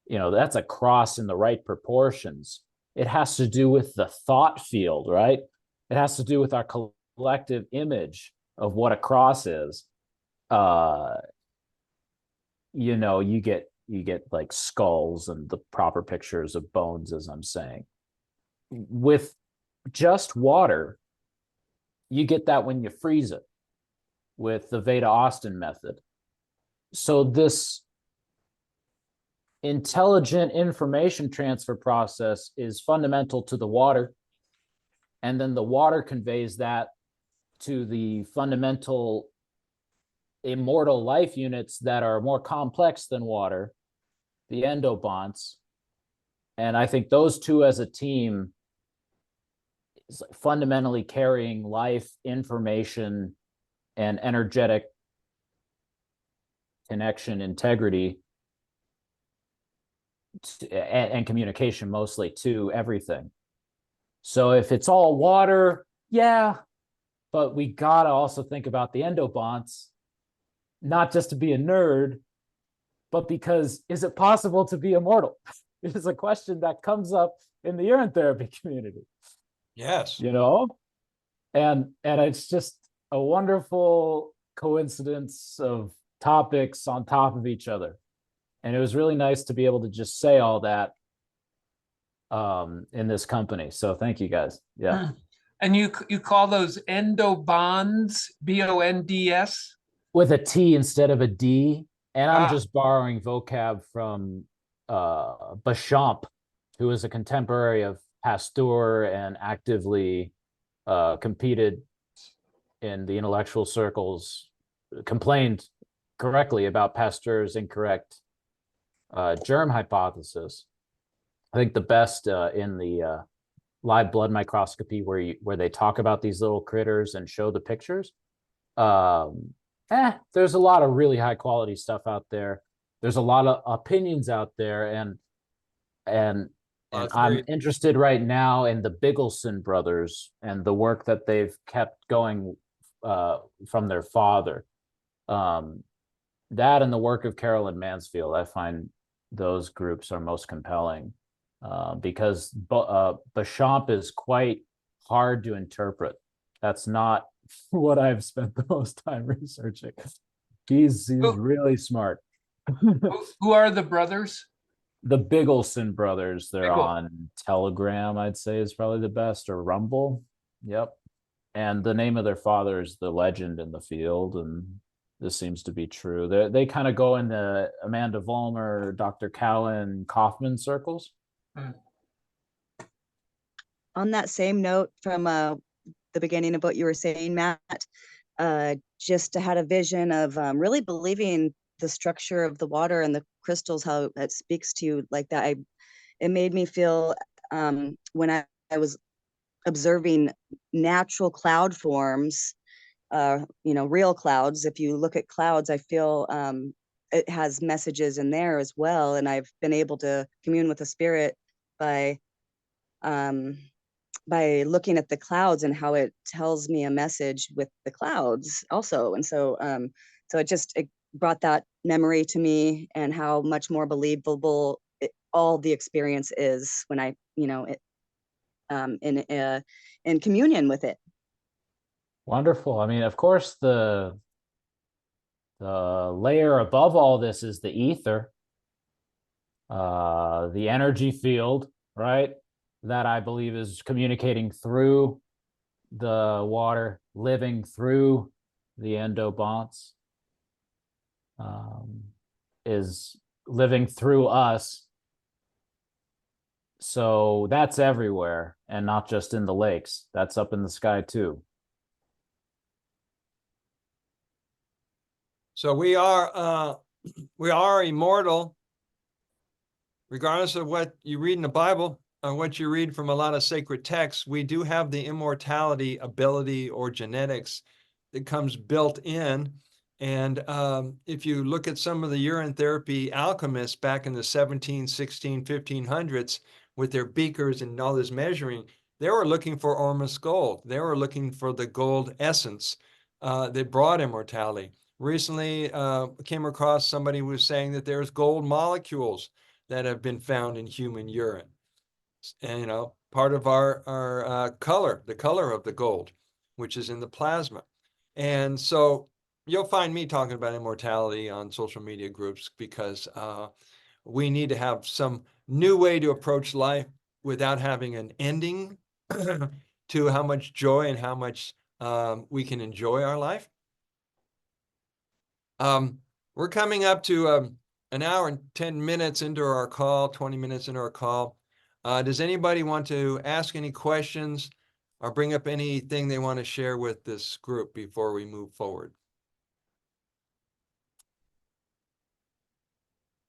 you know, that's a cross in the right proportions. It has to do with the thought field, right? It has to do with our collective image of what a cross is. You know, you get like skulls and the proper pictures of bones, as I'm saying. With just water, you get that when you freeze it with the Veda Austin method. So this intelligent information transfer process is fundamental to the water, and then the water conveys that to the fundamental immortal life units that are more complex than water, the endobonts. And I think those two as a team is fundamentally carrying life, information, and energetic connection, integrity, and communication mostly to everything. So if it's all water, yeah, but we gotta also think about the endobonts, not just to be a nerd, but because is it possible to be immortal? It is a question that comes up in the urine therapy community. Yes. You know, and it's just a wonderful coincidence of topics on top of each other, and it was really nice to be able to just say all that in this company. So thank you guys. Yeah. And you call those endobonds, bonds? With a T instead of a D. And I'm Ah. just borrowing vocab from Béchamp, who is a contemporary of Pasteur and actively competed in the intellectual circles, complained correctly about Pasteur's incorrect germ hypothesis. I think the best in the live blood microscopy where they talk about these little critters and show the pictures. There's a lot of really high quality stuff out there. There's a lot of opinions out there, and I'm interested right now in the Bigelsen brothers and the work that they've kept going from their father. That and the work of Carolyn Mansfield, I find those groups are most compelling because Béchamp is quite hard to interpret. That's not what I've spent the most time researching. He's really smart. Who are the brothers? The Bigelsen brothers. They're Bigel. on Telegram, I'd say is probably the best, or Rumble. Yep. And the name of their father is the legend in the field, and this seems to be true. They kind of go in the Amanda Vollmer, Dr. Cowan, Kaufman circles. On that same note from the beginning of what you were saying, Matt, just had a vision of really believing the structure of the water and the crystals, how it speaks to you like that. It made me feel when I was observing natural cloud forms, real clouds. If you look at clouds, I feel it has messages in there as well. And I've been able to commune with the spirit by looking at the clouds and how it tells me a message with the clouds also. And so it brought that memory to me and how much more believable all the experience is when I, in communion with it. Wonderful. I mean, of course, the layer above all this is the ether, the energy field, right? That I believe is communicating through the water, living through the endobonts, is living through us. So that's everywhere and not just in the lakes. That's up in the sky too. So we are immortal, regardless of what you read in the Bible or what you read from a lot of sacred texts. We do have the immortality ability or genetics that comes built in. And if you look at some of the urine therapy alchemists back in the 17, 16, 1500s with their beakers and all this measuring, they were looking for ormus gold. They were looking for the gold essence that brought immortality. Recently came across somebody who was saying that there's gold molecules that have been found in human urine. And, part of our color, the color of the gold, which is in the plasma. And so you'll find me talking about immortality on social media groups because we need to have some new way to approach life without having an ending to how much joy and how much we can enjoy our life. We're coming up to an hour and 10 minutes into our call, 20 minutes into our call. Does anybody want to ask any questions or bring up anything they want to share with this group before we move forward.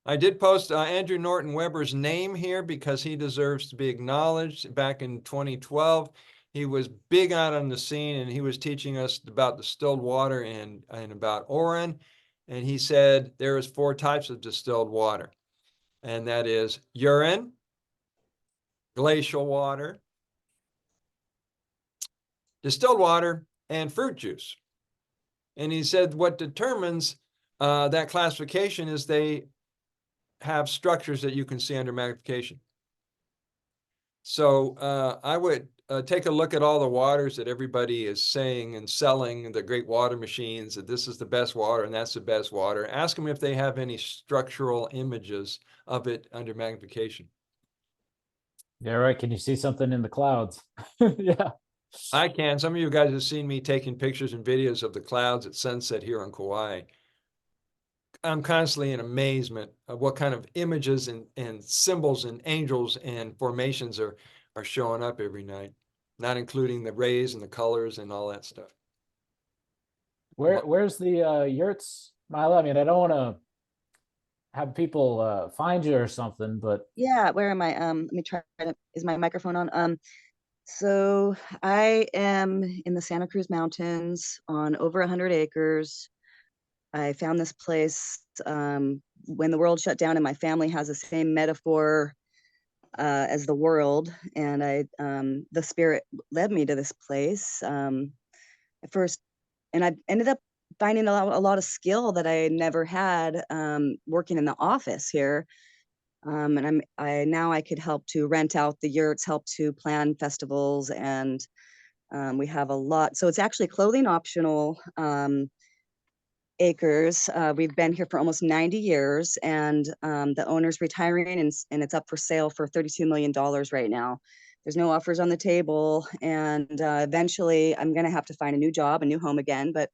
I did post Andrew Norton Weber's name here because he deserves to be acknowledged. Back in 2012, he was big out on the scene, and he was teaching us about distilled water and about urine. And he said there is 4 types of distilled water, and that is urine, glacial water, distilled water, and fruit juice. And he said what determines that classification is they have structures that you can see under magnification. So I would take a look at all the waters that everybody is saying and selling, the great water machines, that this is the best water and that's the best water. Ask them if they have any structural images of it under magnification. Yeah, right. Can you see something in the clouds? Yeah. I can. Some of you guys have seen me taking pictures and videos of the clouds at sunset here on Kauai. I'm constantly in amazement of what kind of images and symbols and angels and formations are showing up every night, not including the rays and the colors and all that stuff. Where's the yurts, Milo? I mean, I don't want to have people find you or something, but Yeah, where am I? Let me try to, is my microphone on? So I am in the Santa Cruz Mountains on over 100 acres. I found this place when the world shut down, and my family has the same metaphor as the world. And the spirit led me to this place at first, and I ended up finding a lot of skill that I never had working in the office here. And now I could help to rent out the yurts, help to plan festivals, and we have a lot. So it's actually clothing optional acres. We've been here for almost 90 years, and the owner's retiring, and it's up for sale for $32 million right now. There's no offers on the table, and eventually I'm going to have to find a new job, a new home again. But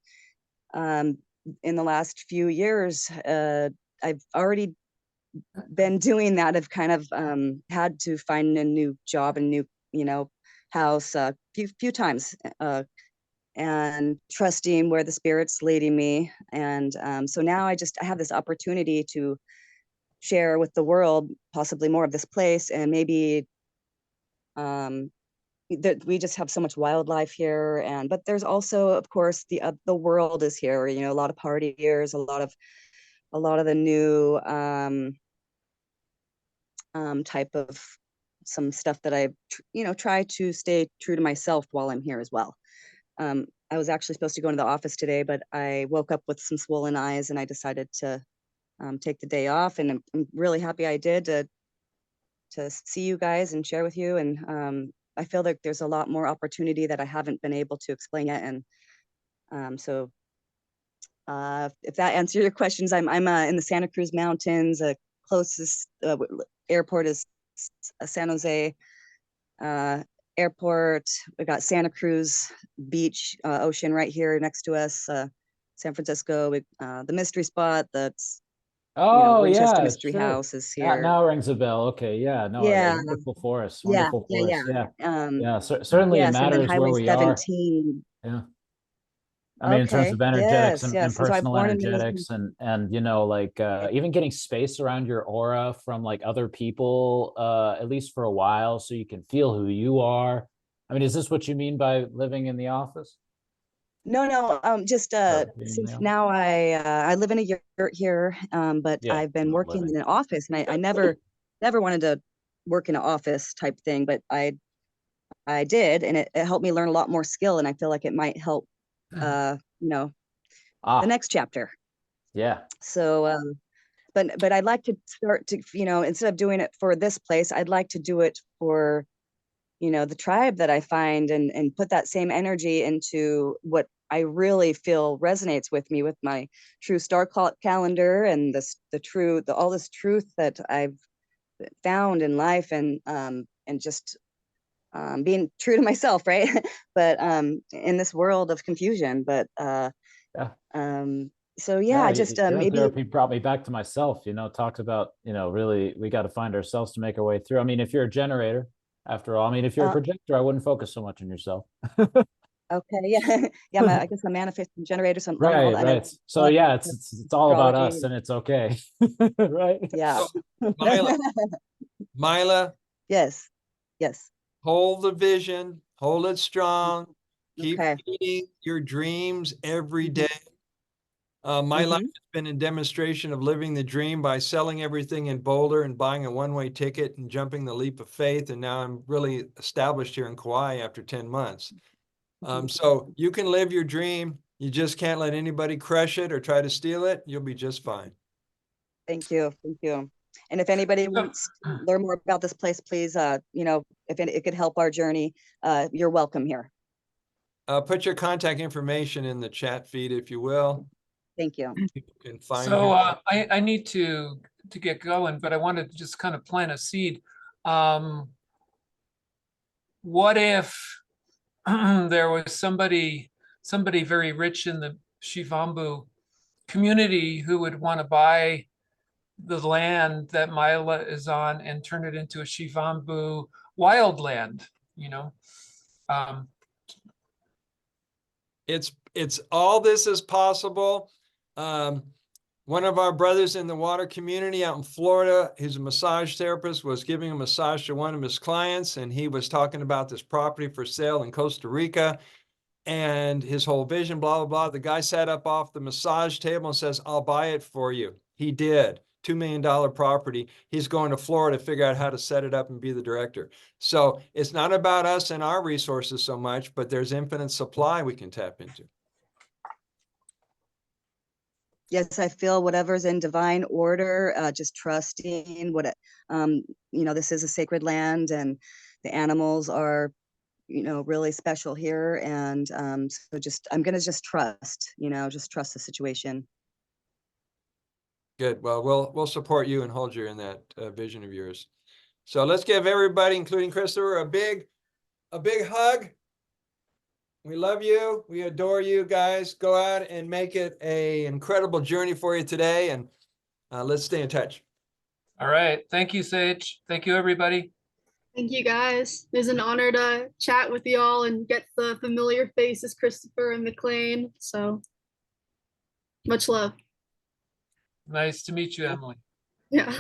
in the last few years, I've already been doing that. I've kind of had to find a new job, a new, house a few times, and trusting where the spirit's leading me. And so now I have this opportunity to share with the world possibly more of this place, and maybe that we just have so much wildlife here. And but there's also, of course, the world is here, a lot of partiers, a lot of the new type of some stuff that I try to stay true to myself while I'm here as well. I was actually supposed to go into the office today, but I woke up with some swollen eyes, and I decided to take the day off. And I'm really happy I did, to see you guys and share with you. And I feel like there's a lot more opportunity that I haven't been able to explain yet. And so if that answers your questions, I'm in the Santa Cruz Mountains. Closest airport is San Jose Airport. We got Santa Cruz Beach, ocean right here next to us. San Francisco, the mystery spot that's Winchester yeah, Mystery sure. House is That here. now rings a bell. Okay, yeah, no, Yeah. wonderful forest, Yeah, wonderful forest. Yeah, yeah. certainly it Yes, and then matters where Highway we are. 17. Yeah. I mean, in terms Okay. of energetics Yes, and yes. And so I was personal born and raised in- energetics and even getting space around your aura from like other people, at least for a while, so you can feel who you are. I mean, is this what you mean by living in the office? No, just Or being since there? now I live in a yurt here, but Yeah, I've been not working living. in an office, and I never wanted to work in an office type thing, but I did, and it helped me learn a lot more skill, and I feel like it might help the Ah, next chapter. yeah. So but I'd like to start to, instead of doing it for this place, I'd like to do it for the tribe that I find, and put that same energy into what I really feel resonates with me, with my true star calendar, and all this truth that I've found in life, and just being true to myself, right? But in this world of confusion. But Yeah. so yeah, just urine maybe. therapy brought me back to myself, talked about, really, we got to find ourselves to make our way through. I mean, if you're a generator, after all. I mean, if you're a Uh, projector, I wouldn't focus so much on yourself. Okay, yeah, yeah. I guess I'm a manifesting generator, so I'm all Right, that. I know right. So yeah, it's all about us, astrology. and it's okay, right? Yeah. So, Mila, Yes. Yes. hold the vision, hold it strong, keep Okay. feeding your dreams every Mhm. day. My life Mhm. has been a demonstration of living the dream by selling everything in Boulder and buying a one-way ticket and jumping the leap of faith. And now I'm really established here in Kauai after 10 months. So you can live your dream. You just can't let anybody crush it or try to steal it. You'll be just fine. Thank you. Thank you. And if anybody wants to learn more about this place, please, if it could help our journey, you're welcome here. Put your contact information in the chat feed, if you will. Thank you. People can find So you. I need to get going, but I wanted to just kind of plant a seed. What if there was somebody very rich in the Shivambu community who would want to buy the land that Mila is on and turn it into a Shivambu wildland, you know? It's all this is possible. One of our brothers in the water community out in Florida, who's a massage therapist, was giving a massage to one of his clients, and he was talking about this property for sale in Costa Rica and his whole vision, blah, blah, blah. The guy sat up off the massage table and says, I'll buy it for you. He did. $2 million property. He's going to Florida to figure out how to set it up and be the director. So it's not about us and our resources so much, but there's infinite supply we can tap into. Yes, I feel whatever's in divine order, just trusting this is a sacred land and the animals are, really special here. And so I'm going to just trust, just trust the situation. Good. Well, we'll support you and hold you in that vision of yours. So let's give everybody, including Christopher, a big hug. We love you. We adore you guys. Go out and make it an incredible journey for you today. And let's stay in touch. All right. Thank you, Sage. Thank you, everybody. Thank you guys. It was an honor to chat with you all and get the familiar faces, Christopher and Miklane. So much love. Nice to meet you, Emily. Yeah.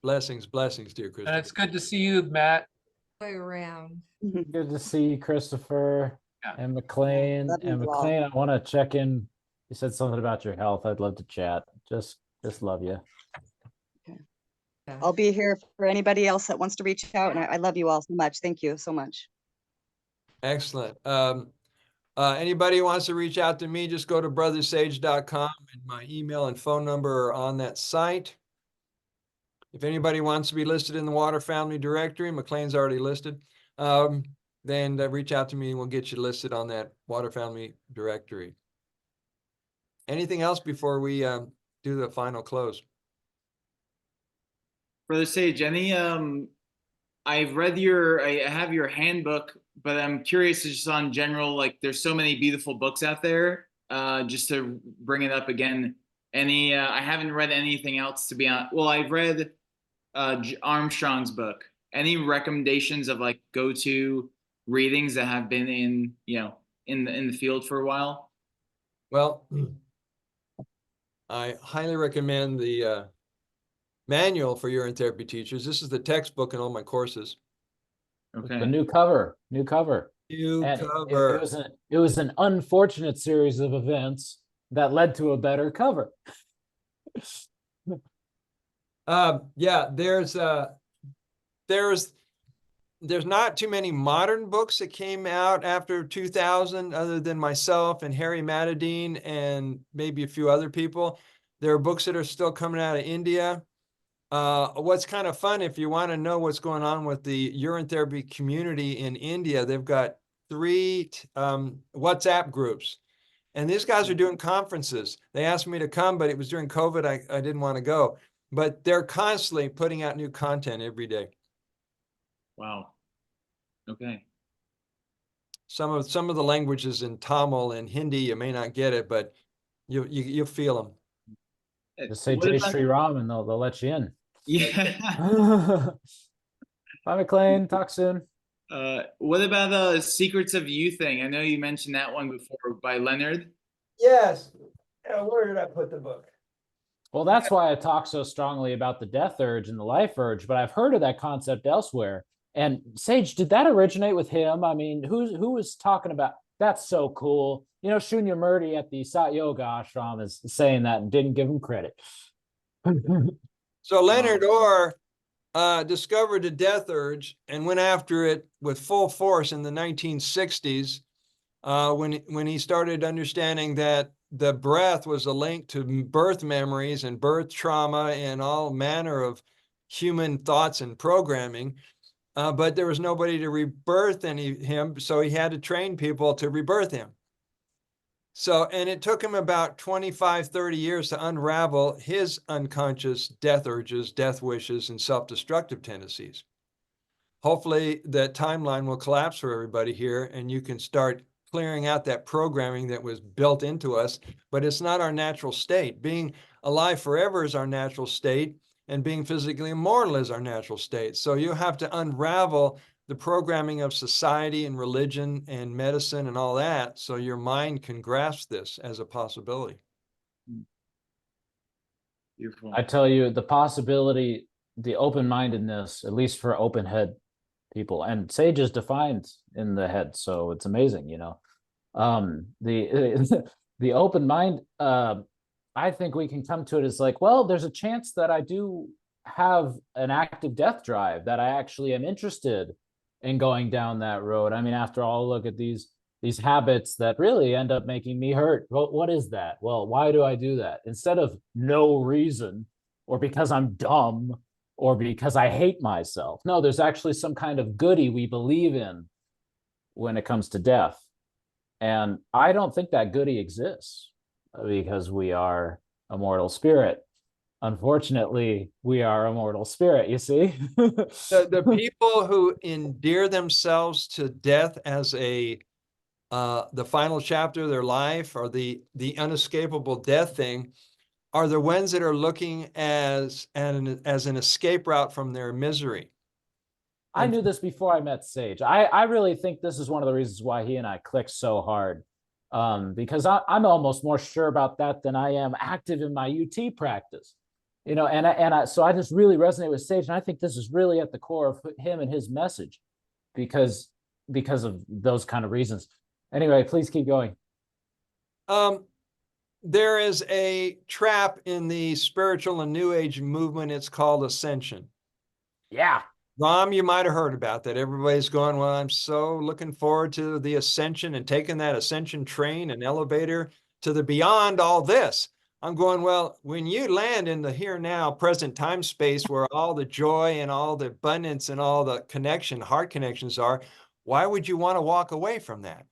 Blessings, dear And Christopher. it's good to see you, Matt. Way around. Good to see you, Christopher Yeah. and Miklane. Love you And all. Miklane, I want to check in. You said something about your health. I'd love to chat. Just love you. I'll be here for anybody else that wants to reach out. And I love you all so much. Thank you so much. Excellent. Anybody who wants to reach out to me, just go to brothersage.com and my email and phone number are on that site. If anybody wants to be listed in the Water Family Directory, Miklane's already listed, then reach out to me and we'll get you listed on that Water Family Directory. Anything else before we do the final close? Brother Sage, I have your handbook, but I'm curious just on general, like there's so many beautiful books out there. Just to bring it up again, I haven't read anything else to be on. Well, I've read Armstrong's book. Any recommendations of like go-to readings that have been in the field for a while? Well, I highly recommend the manual for urine therapy teachers. This is the textbook in all my courses. Okay. The new cover. New And cover. it was an unfortunate series of events that led to a better cover. Yeah, there's not too many modern books that came out after 2000 other than myself and Harry Matadine and maybe a few other people. There are books that are still coming out of India. What's kind of fun, if you want to know what's going on with the urine therapy community in India, they've got 3 WhatsApp groups. And these guys are doing conferences. They asked me to come, but it was during COVID. I didn't want to go. But they're constantly putting out new content every day. Wow. Okay. Some of the languages in Tamil and Hindi, you may not get it, but you'll feel them. Just say What Jai about- Shri Ram and they'll let you in. Yeah. Bye, Miklane. Talk soon. What about the Secrets of You thing? I know you mentioned that one before by Leonard. Yes. Where did I put the book? Well, that's why I talk so strongly about the death urge and the life urge, but I've heard of that concept elsewhere. And Sage, did that originate with him? I mean, who was talking about that's so cool? You know, Shunya Murti at the Sat Yoga ashram is saying that and didn't give him credit. So Leonard Orr discovered the death urge and went after it with full force in the 1960s when he started understanding that the breath was a link to birth memories and birth trauma and all manner of human thoughts and programming. But there was nobody to rebirth him, so he had to train people to rebirth him. So, and it took him about 25, 30 years to unravel his unconscious death urges, death wishes, and self-destructive tendencies. Hopefully that timeline will collapse for everybody here and you can start clearing out that programming that was built into us, but it's not our natural state. Being alive forever is our natural state, and being physically immortal is our natural state. So you have to unravel the programming of society and religion and medicine and all that, so your mind can grasp this as a possibility. Beautiful. I tell you, the possibility, the open-mindedness, at least for open head people, and Sage is defined in the head, so it's amazing, you know. The the open mind, I think we can come to it as like, well, there's a chance that I do have an active death drive, that I actually am interested in going down that road. I mean, after all, look at these habits that really end up making me hurt. Well, what is that? Well, why do I do that? Instead of no reason, or because I'm dumb, or because I hate myself. No, there's actually some kind of goody we believe in when it comes to death. And I don't think that goody exists because we are a mortal spirit. Unfortunately, we are a mortal spirit, you see? The people who endear themselves to death as the final chapter of their life, or the unescapable death thing, are the ones that are looking as an escape route from their misery. I knew this before I met Sage. I really think this is one of the reasons why he and I clicked so hard, because I'm almost more sure about that than I am active in my UT practice, you know. So I just really resonate with Sage, and I think this is really at the core of him and his message, because of those kind of reasons. Anyway, please keep going. There is a trap in the spiritual and New Age movement. It's called ascension. Yeah. Rom, you might have heard about that. Everybody's going, well, I'm so looking forward to the ascension and taking that ascension train and elevator to the beyond all this. I'm going, well, when you land in the here now present time space where all the joy and all the abundance and all the connection, heart connections are, why would you want to walk away from that?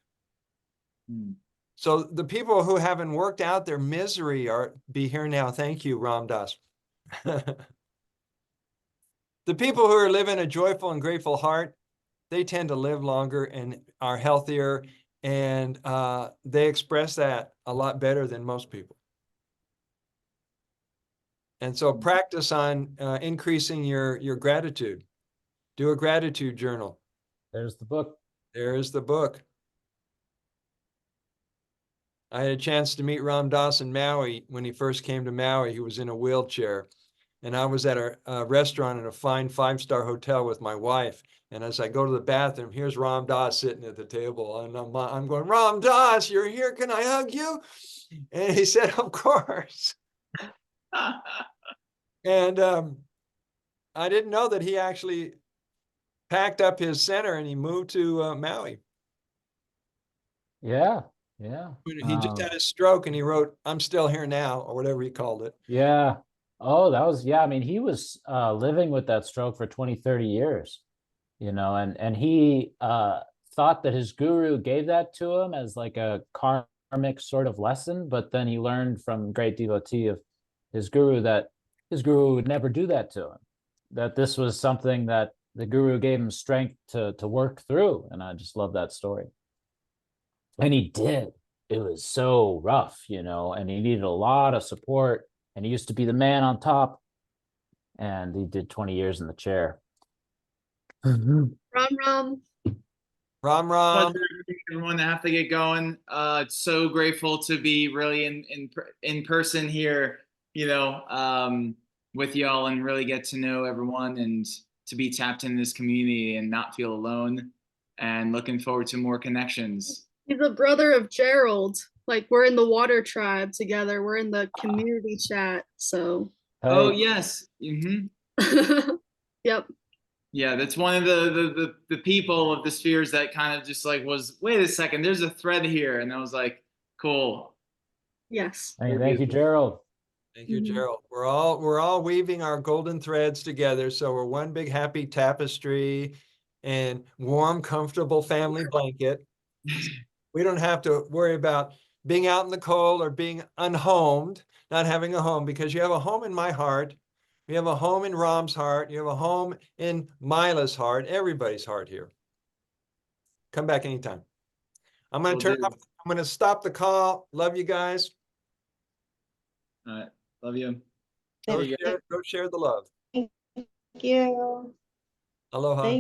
So the people who haven't worked out their misery be here now. Thank you, Ram Dass. The people who are living a joyful and grateful heart, they tend to live longer and are healthier, and they express that a lot better than most people. And so practice on increasing your gratitude. Do a gratitude journal. There's the book. There is the book. I had a chance to meet Ram Dass in Maui. When he first came to Maui, he was in a wheelchair. And I was at a restaurant in a fine 5-star hotel with my wife. And as I go to the bathroom, here's Ram Dass sitting at the table. And I'm going, Ram Dass, you're here. Can I hug you? And he said, of course. And I didn't know that he actually packed up his center and he moved to Maui. Yeah. He just had a stroke and he wrote, I'm still here now, or whatever he called it. Yeah. Oh, that was, yeah. I mean, he was living with that stroke for 20, 30 years, you know, and he thought that his guru gave that to him as like a karmic sort of lesson. But then he learned from great devotee of his guru that his guru would never do that to him, that this was something that the guru gave him strength to work through. And I just love that story. And he did. It was so rough, you know, and he needed a lot of support. And he used to be the man on top. And he did 20 years in the chair. Ram Ram. Ram Ram. Pleasure, everyone. I have to get going. So grateful to be really in person here, with y'all and really get to know everyone and to be tapped in this community and not feel alone. And looking forward to more connections. He's a brother of Gerald. Like we're in the water tribe together. We're in the community chat. So. Oh Hey, yes. Yep. Yeah, that's one of the people of the spheres that kind of just like was, wait a second, there's a thread here, and I was like, cool. Yes. thank you, Gerald. Thank you, Mhm. Gerald. We're all weaving our golden threads together, so we're one big happy tapestry and warm, comfortable family blanket. We don't have to worry about being out in the cold or being unhomed, not having a home, because you have a home in my heart. You have a home in Ram's heart. You have a home in Mila's heart, everybody's heart here. Come back anytime. I'm going to I'm going to stop the call. Love you guys. All right, love you. Go Thank share the love. you. Aloha. Thank